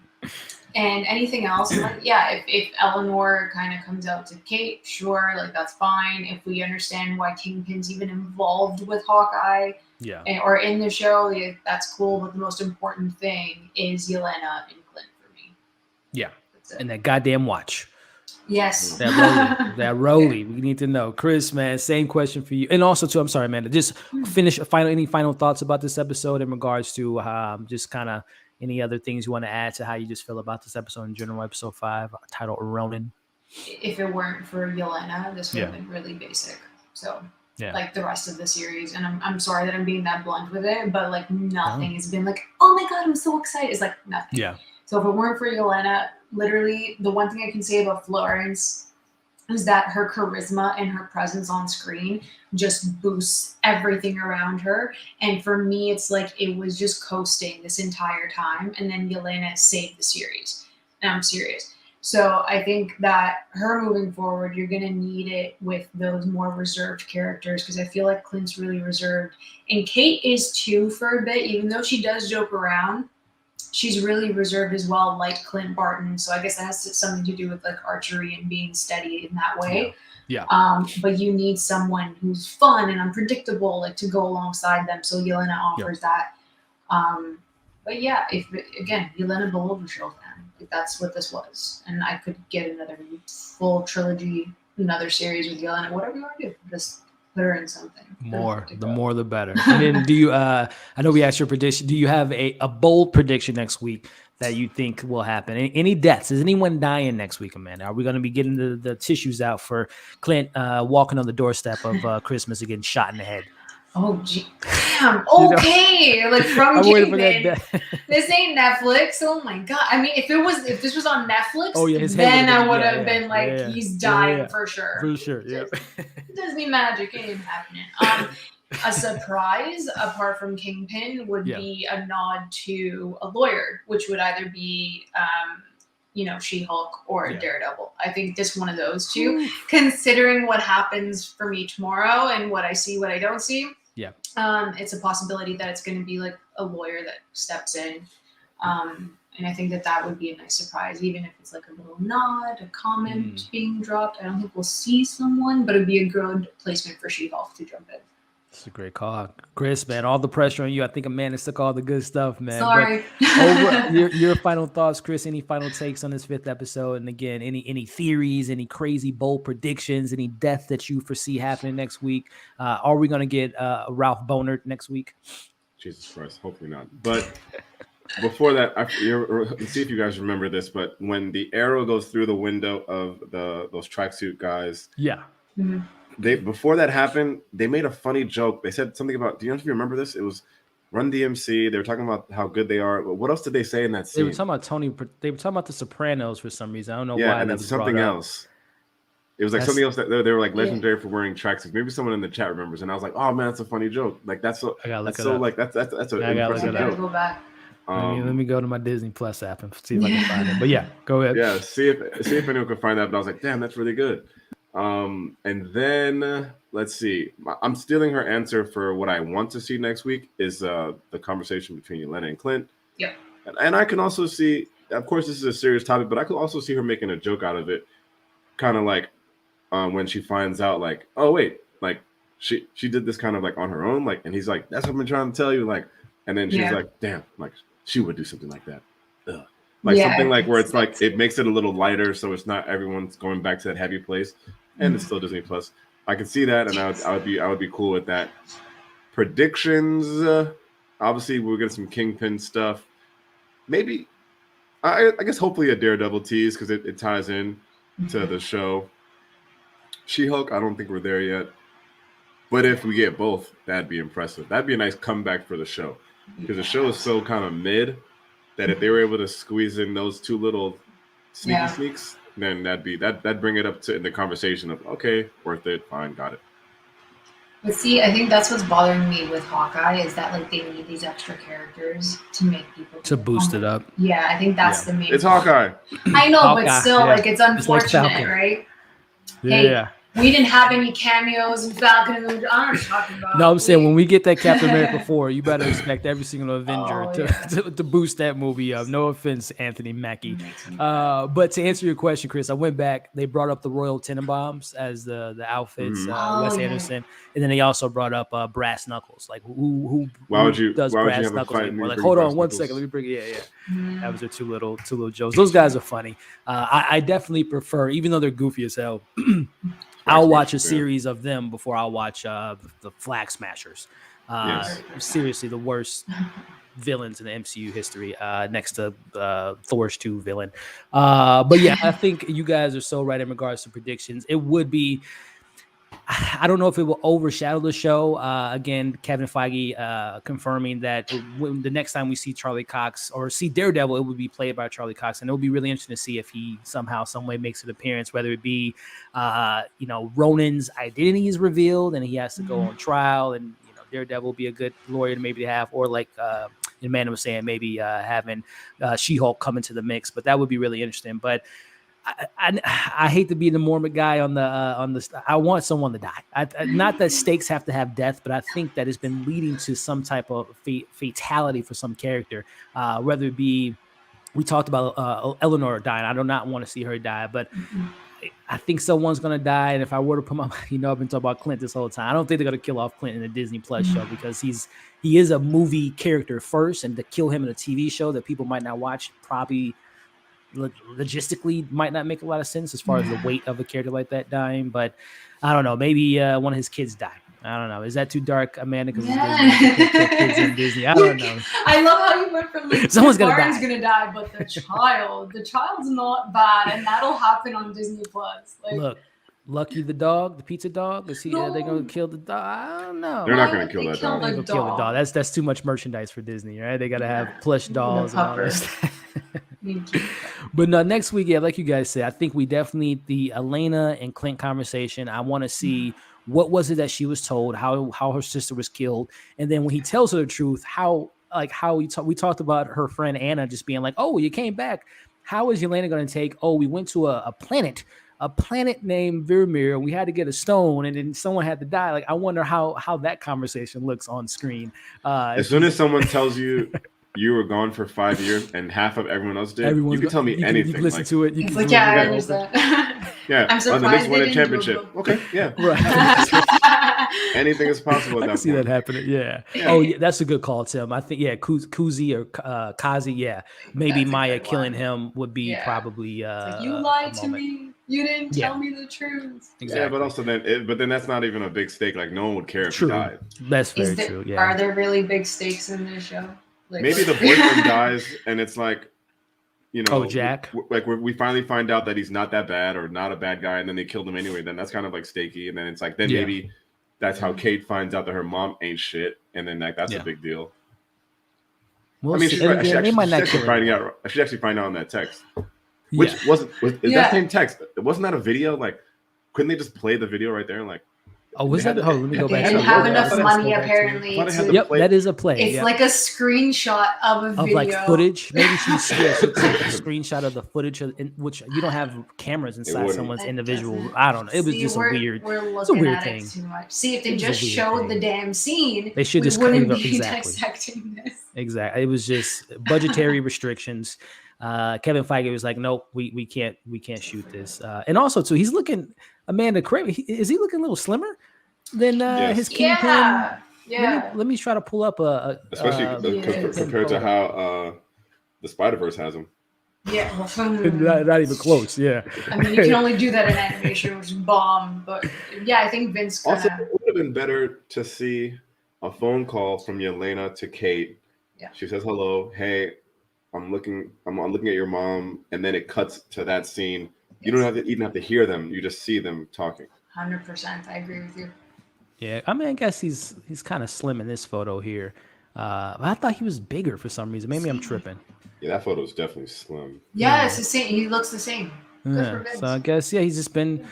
And anything else, if Eleanor kind of comes out to Kate, sure, that's fine. If we understand why Kingpin's even involved with Hawkeye, or in the show, that's cool. But the most important thing is Yelena and Clint for me. Yeah, and that goddamn watch. Yes. That Rolly. We need to know. Chris, man, same question for you. And also, too, I'm sorry, Amanda, just finish any final thoughts about this episode in regards to just kind of any other things you want to add to how you just feel about this episode in general, episode 5, titled Ronin? If it weren't for Yelena, this would have been really basic. So, the rest of the series. And I'm sorry that I'm being that blunt with it, but, nothing has been oh my God, I'm so excited. It's nothing. Yeah. So if it weren't for Yelena, literally the one thing I can say about Florence is that her charisma and her presence on screen just boosts everything around her. And for me, it's it was just coasting this entire time. And then Yelena saved the series. And I'm serious. So I think that her moving forward, you're going to need it with those more reserved characters, because I feel like Clint's really reserved. And Kate is too for a bit, even though she does joke around. She's really reserved as well, like Clint Barton. So I guess that has something to do with archery and being steady in that way. Yeah. But you need someone who's fun and unpredictable, to go alongside them. So Yelena offers that. But yeah, Yelena Belova show fan. That's what this was, and I could get another full trilogy, another series with Yelena. Whatever you want to do, just put her in something. More, the more the better. And then do you I know we asked your prediction. Do you have a bold prediction next week that you think will happen? Any deaths? Is anyone dying next week, Amanda? Are we going to be getting the tissues out for Clint walking on the doorstep of Christmas and getting shot in the head? Oh, damn. Okay. Like from Kingpin. This ain't Netflix. Oh my God. I mean, if this was on Netflix, then I would have been like, he's dying for sure. For sure. Yeah. Disney magic ain't happening. A surprise apart from Kingpin would be a nod to a lawyer, which would either be She-Hulk or Daredevil. I think just one of those two, considering what happens for me tomorrow and what I see, what I don't see. Yeah. It's a possibility that it's going to be like a lawyer that steps in. And I think that would be a nice surprise, even if it's like a little nod, a comment being dropped. I don't think we'll see someone, but it'd be a good placement for She-Hulk to jump in. It's a great call. Chris, man, all the pressure on you. I think Amanda took all the good stuff, man. Sorry. Your final thoughts, Chris, any final takes on this 5th episode? And again, any theories, any crazy bold predictions, any death that you foresee happening next week? Are we going to get Ralph Boner next week? Jesus Christ, hopefully not. But before that, let's see if you guys remember this, but when the arrow goes through the window of those tracksuit guys. Yeah. Mm-hmm. Before that happened, they made a funny joke. They said something about, do you know if you remember this? It was Run DMC. They were talking about how good they are. What else did they say in that scene? They were talking about they were talking about the Sopranos for some reason. I don't know why. Yeah, and then something else. It was like something else that they were like legendary for wearing tracksuits. Maybe someone in the chat remembers, and I was like, "Oh man, that's a funny joke." Like that's so. I gotta look that's it so up. like that's an impressive joke. Go back. Let me go to my Disney Plus app and see if I can find it. But yeah, go ahead. Yeah, see if anyone can find that. But I was like, "Damn, that's really good." And then let's see. I'm stealing her answer for what I want to see next week is the conversation between Yelena and Clint. Yep. And I can also see, of course, this is a serious topic, but I could also see her making a joke out of it, kind of like when she finds out, like, oh wait, like she did this kind of like on her own, like, and he's like, that's what I've been trying to tell you, like, and then she's like, damn, like she would do something like that. Ugh. Like something like where it's like it makes it a little lighter, so it's not everyone's going back to that heavy place, and it's still Disney Plus. I can see that, and I would be cool with that. Predictions, obviously we'll get some Kingpin stuff. Maybe, I guess hopefully a Daredevil tease because it ties in to the show. She-Hulk, I don't think we're there yet, but if we get both, that'd be impressive. That'd be a nice comeback for the show because the show is so kind of mid. That if they were able to squeeze in those two little sneaks, then that'd bring it up to in the conversation of okay, worth it, fine, got it. But see, I think that's what's bothering me with Hawkeye is that like they need these extra characters to make people to boost it up. Yeah, I think that's the main. It's Hawkeye. I know, Hawkeye, but still, like it's unfortunate, like right? Yeah. We didn't have any cameos in Falcon and the I'm not talking about. No, I'm saying when we get that Captain America 4, you better expect every single Avenger to boost that movie up. No offense, Anthony Mackie. But to answer your question, Chris, I went back. They brought up the Royal Tenenbaums as the outfits, Wes Anderson, and then they also brought up Brass Knuckles. Like who does Brass Knuckles anymore? Like hold on one second, let me bring it. Yeah. That was their two little jokes. Those guys are funny. I definitely prefer, even though they're goofy as hell. I'll watch a series of them before I'll watch the Flag Smashers. Seriously, the worst villains in the MCU history, next to Thor's 2 villain. But yeah, I think you guys are so right in regards to predictions. It would be, I don't know if it will overshadow the show. Again, Kevin Feige confirming that when the next time we see Charlie Cox or see Daredevil, it would be played by Charlie Cox, and it would be really interesting to see if he somehow, some way makes an appearance. Whether it be, Ronan's identity is revealed and he has to go on trial, and Daredevil will be a good lawyer to maybe have, or like Amanda was saying, maybe having She-Hulk come into the mix. But that would be really interesting. But I hate to be the Mormon guy on the. I want someone to die. Not that stakes have to have death, but I think that it's been leading to some type of fatality for some character. Whether it be, we talked about Eleanor dying. I do not want to see her die, but I think someone's gonna die. And if I were to put my, I've been talking about Clint this whole time. I don't think they're gonna kill off Clint in the Disney Plus show because he is a movie character first, and to kill him in a TV show that people might not watch probably. Logistically might not make a lot of sense as far as the weight of a character like that dying, but I don't know, maybe one of his kids die I don't know. Is that too dark, Amanda? Because it's Yeah. Disney. You can't kill kids in Disney. I don't know. I love how you went from like Someone's gonna Barton's die. gonna die, but the child's not bad, and that'll happen on Disney Plus. Like, Look, Lucky the dog, the pizza dog. Is he? Are they No. gonna kill the dog? I don't know. They're not why gonna would kill they that kill dog. They the gonna kill the dog. dog? That's too much merchandise for Disney, right? They gotta have Yeah. plush The dolls and all pupper. this. You keep- But no, next week, yeah, like you guys said, I think we definitely need the Elena and Clint conversation. I want to see what was it that she was told, how her sister was killed, and then when he tells her the truth, how we talked about her friend Anna just being like, "Oh, you came back. How is Elena going to take? Oh, we went to a planet named Vermeer. We had to get a stone, and then someone had to die. Like, I wonder how that conversation looks on screen. As soon as someone tells you you were gone for 5 years and half of everyone else did, you can tell me anything. You can listen like, to it. You It's can like, do it. yeah, I Yeah. understand. yeah, I'm the surprised Knicks they win a didn't do a championship. book. Okay, yeah, Right. anything is possible. I At can that see point. that happening. Yeah. Yeah. Oh, yeah. That's a good call, Tim. I think, yeah, Kuzi or Kazi. Yeah. Maybe That's a Maya good killing one. him would be Yeah. probably It's like, you a lied to moment. me. You didn't Yeah. tell me the truth. Exactly. Yeah, but also then that's not even a big stake. Like no one would care if True. he died. That's very Is there, true. Yeah. Are there really big stakes in this show? Like, Maybe the boyfriend dies, and it's like, Oh, Jack. we finally find out that he's not that bad or not a bad guy, and then they killed him anyway. Then that's kind of like stakey, and then it's like Yeah. maybe that's how Kate finds out that her mom ain't shit, and then like that's Yeah. a big deal. We'll I mean, see. she's right. Yeah, they might not kill him. I should actually find out on that text, which Yeah. was Yeah. that same text. Wasn't that a video? Like, couldn't they just play the video right there? Like, Oh, was They that? had to- Oh, let me go They back. didn't to have it. enough Let's money go back to it. apparently I thought it had to. the Yep, play- that is a play. It's yeah. like a screenshot of a Of video. like footage. Maybe she took a screenshot of the footage, which you don't have cameras inside wouldn't. someone's It individual. doesn't. I don't know. It was See, just we're it's a looking weird at thing. it too much. See, if they It was a just weird showed thing. the damn scene, They should we just wouldn't clean it- be exactly. dissecting this. Exactly. It was just budgetary restrictions. Kevin Feige was like, nope, we can't shoot this. And also too, he's looking Amanda Craven. Is he looking a little slimmer than Yes. his Kingpin? Yeah. Let me try to pull up especially yes. compared to how the Spider-Verse has him. Yeah. not even close. Yeah. I mean, you can only do that in animation, which is bomb. But yeah, I think Vince Also, kinda, it would have been better to see a phone call from Yelena to Kate. Yeah. She says hello. Hey, I'm looking at your mom, and then it cuts to that scene. You don't even have to hear them. You just see them talking. 100%. I agree with you. Yeah. I mean, I guess he's kind of slim in this photo here. But I thought he was bigger for some reason. Maybe I'm tripping. Yeah, that photo is definitely slim. Yeah, it's the same. He looks the same. Good Yeah. for Vince. So I guess he's just been,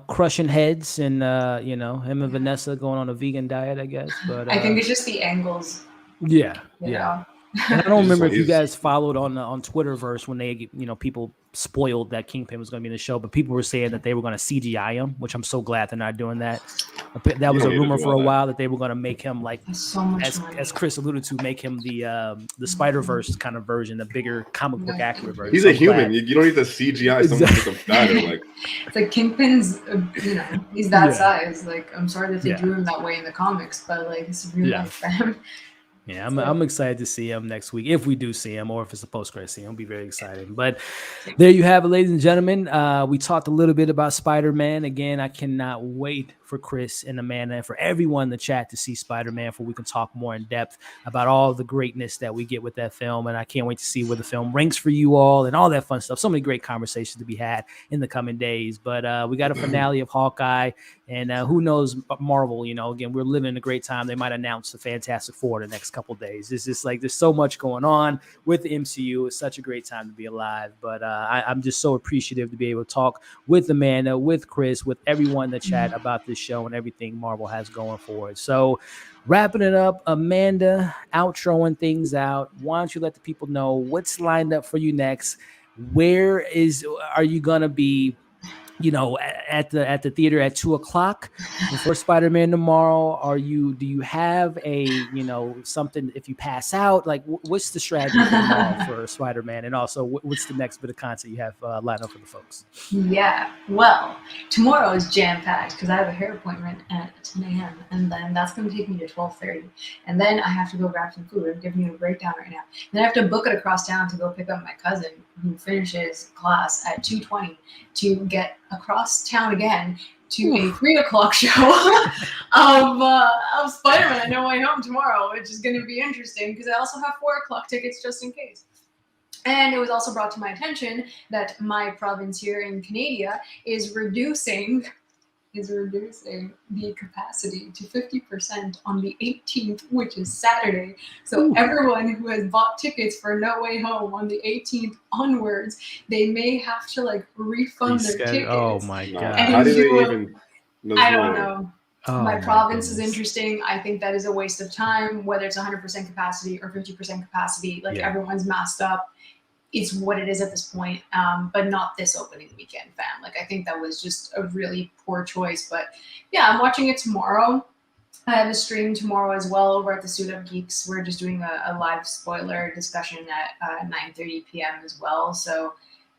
crushing heads and him and Vanessa going on a vegan diet, I guess. But I think it's just the angles. yeah. You know? And I don't remember if you he's- guys followed on Twitterverse when they, people spoiled that Kingpin was going to be in the show, but people were saying that they were going to CGI him, which I'm so glad they're not doing that. That was a don't need to rumor do for a all that. while that they were going to make him like, That's so much money. as Chris alluded to, make him the Spider-Verse kind of version, the bigger comic book accurate version. He's So a I'm human. glad. You don't need to CGI someone to become fatter. Like, It's like Kingpin's, he's that Yeah. size. Like, I'm sorry that they Yeah. drew him that way in the comics, but like, it's real Yeah. life for him. Yeah, I'm excited to see him next week. If we do see him, or if it's a post-credit scene, it'll be very exciting. But there you have it, ladies and gentlemen. We talked a little bit about Spider-Man. Again, I cannot wait for Chris and Amanda and for everyone in the chat to see Spider-Man, for we can talk more in depth about all the greatness that we get with that film. And I can't wait to see where the film ranks for you all and all that fun stuff. So many great conversations to be had in the coming days. But we got a finale of Hawkeye, and who knows, Marvel, again, we're living in a great time. They might announce the Fantastic Four the next couple days. It's just like there's so much going on with the MCU. It's such a great time to be alive. But I'm just so appreciative to be able to talk with Amanda, with Chris, with everyone in the chat about this show and everything Marvel has going forward. So wrapping it up, Amanda, outroing things out. Why don't you let the people know what's lined up for you next? Are you gonna be at the theater at 2:00 before Spider-Man tomorrow? Do you have a, something if you pass out? Like, what's the strategy tomorrow for Spider-Man? And also, what's the next bit of content you have lined up for the folks? Yeah, well, tomorrow is jam-packed because I have a hair appointment at 10 a.m. and then that's going to take me to 12:30. And then I have to go grab some food. I'm giving you a breakdown right now. Then I have to book it across town to go pick up my cousin who finishes class at 2:20 to get across town again to a 3:00 show of Spider-Man No Way Home tomorrow, which is going to be interesting because I also have 4:00 tickets just in case. And it was also brought to my attention that my province here in Canada is reducing the capacity to 50% on the 18th, which is Saturday. So everyone who has bought tickets for No Way Home on the 18th onwards, they may have to like refund their tickets. Oh my god! How do they even? I don't know. Oh, my province is interesting. I think that is a waste of time, whether it's 100% capacity or 50% capacity. Like everyone's masked up. It's what it is at this point, but not this opening weekend, fam. Like, I think that was just a really poor choice. But yeah, I'm watching it tomorrow. I have a stream tomorrow as well over at the Suit Up Geeks. We're just doing a live spoiler discussion at 9:30 p.m. as well. So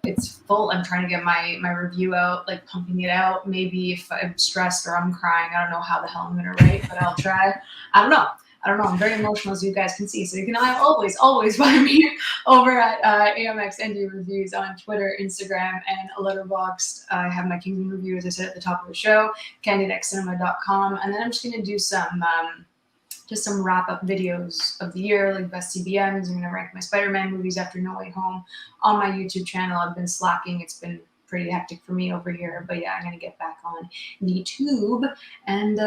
it's full. I'm trying to get my review out, like pumping it out. Maybe if I'm stressed or I'm crying, I don't know how the hell I'm going to write, but I'll try. I don't know. I'm very emotional, as you guys can see. So you can always find me over at AMX ND Reviews on Twitter, Instagram, and Letterboxd. I have my Kingdom review, as I said at the top of the show, candidcinema.com. And then I'm just going to do some wrap-up videos of the year, like best CBMs. I'm going to rank my Spider-Man movies after No Way Home on my YouTube channel. I've been slacking. It's been pretty hectic for me over here. But yeah, I'm going to get back on the tube and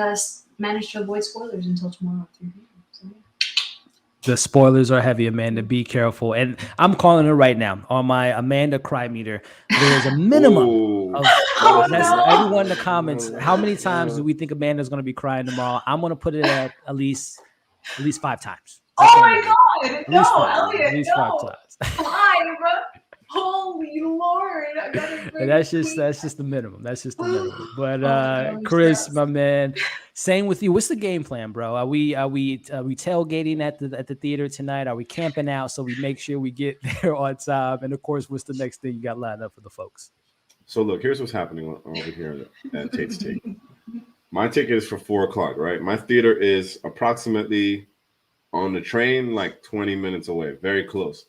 manage to avoid spoilers until tomorrow at 3 p.m. So, yeah. The spoilers are heavy, Amanda. Be careful. And I'm calling her right now on my Amanda cry meter. There's a minimum of everyone in the comments. How many times do we think Amanda's going to be crying tomorrow? I'm going to put it at least 5 times. Oh my God! No, Elliot, at least 5 times. 5. Holy Lord! That's just the minimum. That's just the minimum. But Chris, my man, same with you. What's the game plan, bro? Are we tailgating at the theater tonight? Are we camping out so we make sure we get there on time? And of course, what's the next thing you got lined up for the folks? So look, here's what's happening over here at Tait's Take. My ticket is for 4:00, right? My theater is approximately on the train, like 20 minutes away, very close.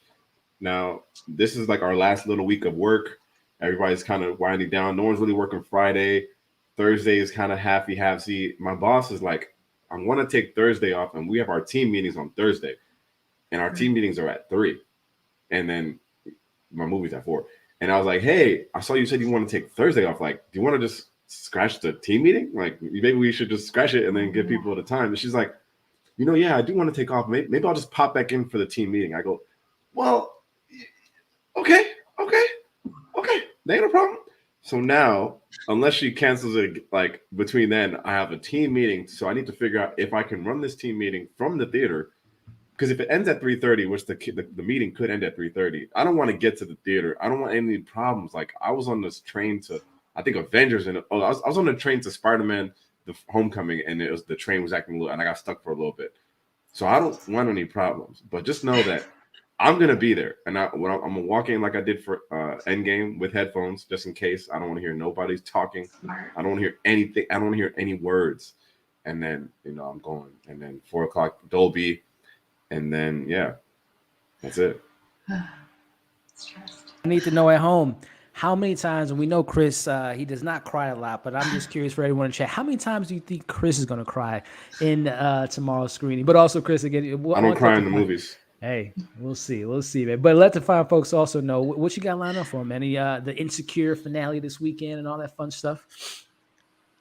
Now, this is like our last little week of work. Everybody's kind of winding down. No one's really working Friday. Thursday is kind of halfsy. My boss is like, I want to take Thursday off, and we have our team meetings on Thursday. And our team meetings are at 3. And then my movie's at 4. And I was like, hey, I saw you said you want to take Thursday off. Like, do you want to just scratch the team meeting? Like, maybe we should just scratch it and then give people the time. And she's like, yeah, I do want to take off. Maybe I'll just pop back in for the team meeting. I go, well, okay. There ain't no problem. So now, unless she cancels it, like between then, I have a team meeting. So I need to figure out if I can run this team meeting from the theater. Because if it ends at 3:30, which the meeting could end at 3:30, I don't want to get to the theater. I don't want any problems. Like, I was on this train to, I think, Avengers, and I was on the train to Spider-Man, the Homecoming, and the train was acting a little, and I got stuck for a little bit. So I don't want any problems. But just know that I'm gonna be there, and I'm gonna walk in like I did for Endgame with headphones, just in case. I don't want to hear nobody's talking. I don't want to hear anything. I don't want to hear any words. And then I'm going, and then 4:00 Dolby, and then that's it. I need to know at home how many times, and we know Chris, he does not cry a lot, but I'm just curious for everyone in chat. How many times do you think Chris is gonna cry in tomorrow's screening? But also, Chris, again, I don't cry in the movies. Hey, we'll see, man. But let the fine folks also know what you got lined up for them. Any the Insecure finale this weekend and all that fun stuff.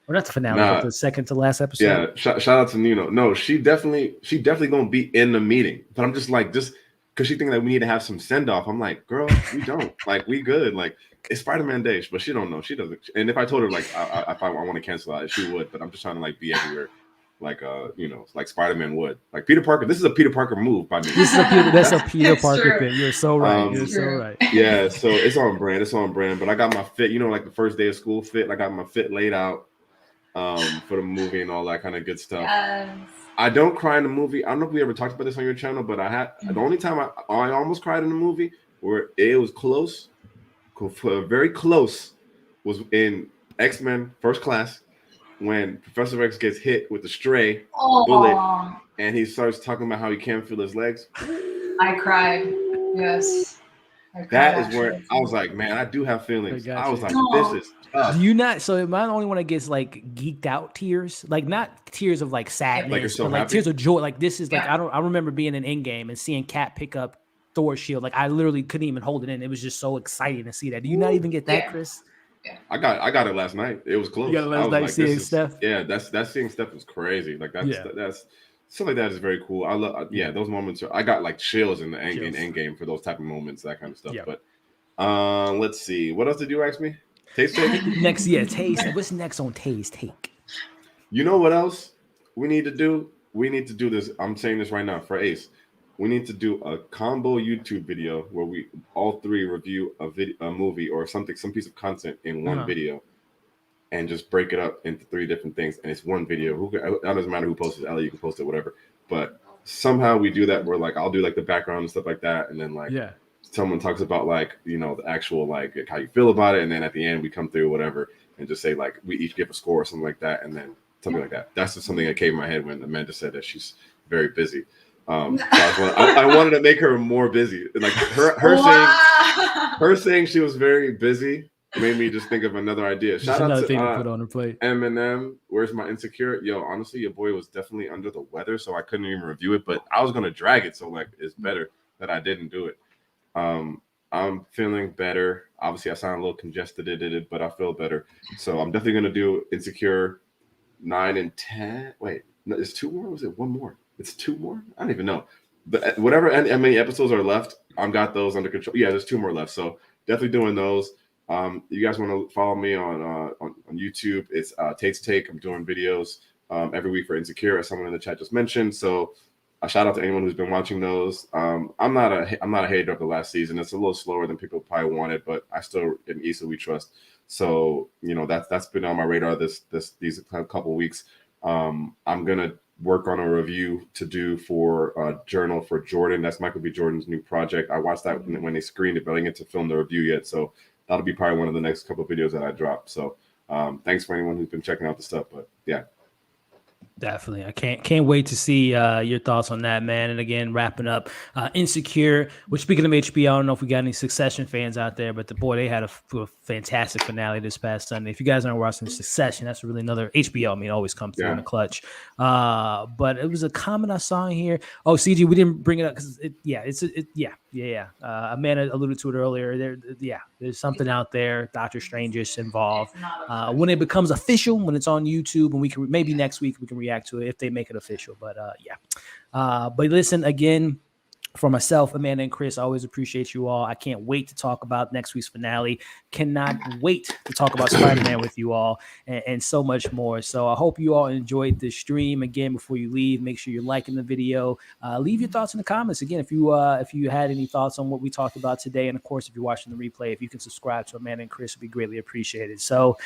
Or not the finale, but the second to last episode. Yeah, shout out to Nino. No, she definitely gonna be in the meeting. But I'm just because she thinks that we need to have some send off. I'm like, girl, we don't. Like, we good. Like, it's Spider-Man Day, but she don't know. She doesn't. And if I told her if I want to cancel out, she would. But I'm just trying to be everywhere. Like Spider-Man would. Like Peter Parker. This is a Peter Parker move by me. That's a Peter Parker thing. You're so right. So right. Yeah, so it's on brand. But I got my fit, like the first day of school fit. I got my fit laid out for the movie and all that kind of good stuff. Yes. I don't cry in the movie. I don't know if we ever talked about this on your channel, but the only time I almost cried in the movie where it was close, very close, was in X-Men First Class. When Professor X gets hit with the stray bullet and he starts talking about how he can't feel his legs. I cried. Yes. That is where I was like, man, I do have feelings. I was like, this is tough. Do you not? So am I the only one that gets like geeked out tears? Like not tears of like sadness, Like you're so but like happy? tears of joy. Like this is like I remember being in Endgame and seeing Cap pick up Thor's shield. Like I literally couldn't even hold it in. It was just so exciting to see that. Do you not even get that, Chris? Yeah. I got it last night. It was close. You got it last I was night like, seeing Steph? Yeah, that seeing Steph was crazy. Like that's stuff like that is very cool. I love those moments. I got like chills in the Endgame for those type of moments, that kind of stuff. Yeah. But let's see. What else did you ask me? Taste take? Next, taste. What's next on taste take? You know what else we need to do? We need to do this. I'm saying this right now for Ace. We need to do a combo YouTube video where we all three review a movie or something, some piece of content in one video, and just break it up into three different things. And it's one video. It doesn't matter who posts it. Ellie, you can post it, whatever. But somehow we do that where like I'll do like the background and stuff like that, and then like someone talks about like the actual like how you feel about it, and then at the end we come through whatever and just say like we each give a score or something like that, and then something like that. That's just something that came in my head when Amanda said that she's very busy. So I wanted to make her more busy. Like her saying she was very busy made me just think of another idea. Shout out to thing to put on her plate. Eminem, where's my insecure? Yo, honestly, your boy was definitely under the weather, so I couldn't even review it. But I was gonna drag it, so like it's better that I didn't do it. I'm feeling better. Obviously, I sound a little congested, but I feel better. So I'm definitely gonna do Insecure 9 and 10. Wait, no, is 2 more? Or was it 1 more? It's 2 more. I don't even know. But whatever how many episodes are left, I've got those under control. Yeah, there's 2 more left. So definitely doing those. You guys want to follow me on YouTube? It's Tait's Take. I'm doing videos every week for Insecure, as someone in the chat just mentioned. So a shout out to anyone who's been watching those. I'm not a hater of the last season. It's a little slower than people probably wanted, but I still am Issa we trust. So that's been on my radar these couple weeks. I'm gonna work on a review to do for Journal for Jordan. That's Michael B. Jordan's new project. I watched that when they screened it, but I didn't get to film the review yet. So that'll be probably one of the next couple of videos that I drop. So thanks for anyone who's been checking out the stuff. But yeah. Definitely. I can't wait to see your thoughts on that, man. And again, wrapping up Insecure, which speaking of HBO, I don't know if we got any Succession fans out there, but they had a fantastic finale this past Sunday. If you guys aren't watching Succession, that's really another HBO. I mean, it always comes through in the clutch. But it was a comment I saw in here. Oh, CG, we didn't bring it up because Amanda alluded to it earlier. There's something out there. Doctor Strange is involved. When it becomes official, when it's on YouTube, and we can maybe next week we can react to it if they make it official. But but listen, again, for myself, Amanda and Chris, I always appreciate you all. I can't wait to talk about next week's finale. Cannot wait to talk about Spider-Man with you all and so much more. So I hope you all enjoyed this stream. Again, before you leave, make sure you're liking the video. Leave your thoughts in the comments. Again, if you had any thoughts on what we talked about today, and of course, if you're watching the replay, if you can subscribe to Amanda and Chris, it'd be greatly appreciated. So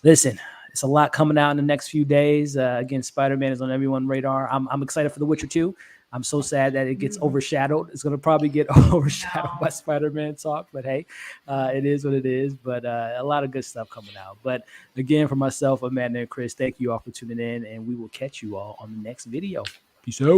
listen, it's a lot coming out in the next few days. Again, Spider-Man is on everyone's radar. I'm excited for The Witcher 2. I'm so sad that it gets overshadowed. It's going to probably get overshadowed by Spider-Man talk, but hey, it is what it is. But a lot of good stuff coming out. But again, for myself, Amanda and Chris, thank you all for tuning in, and we will catch you all on the next video. Peace out.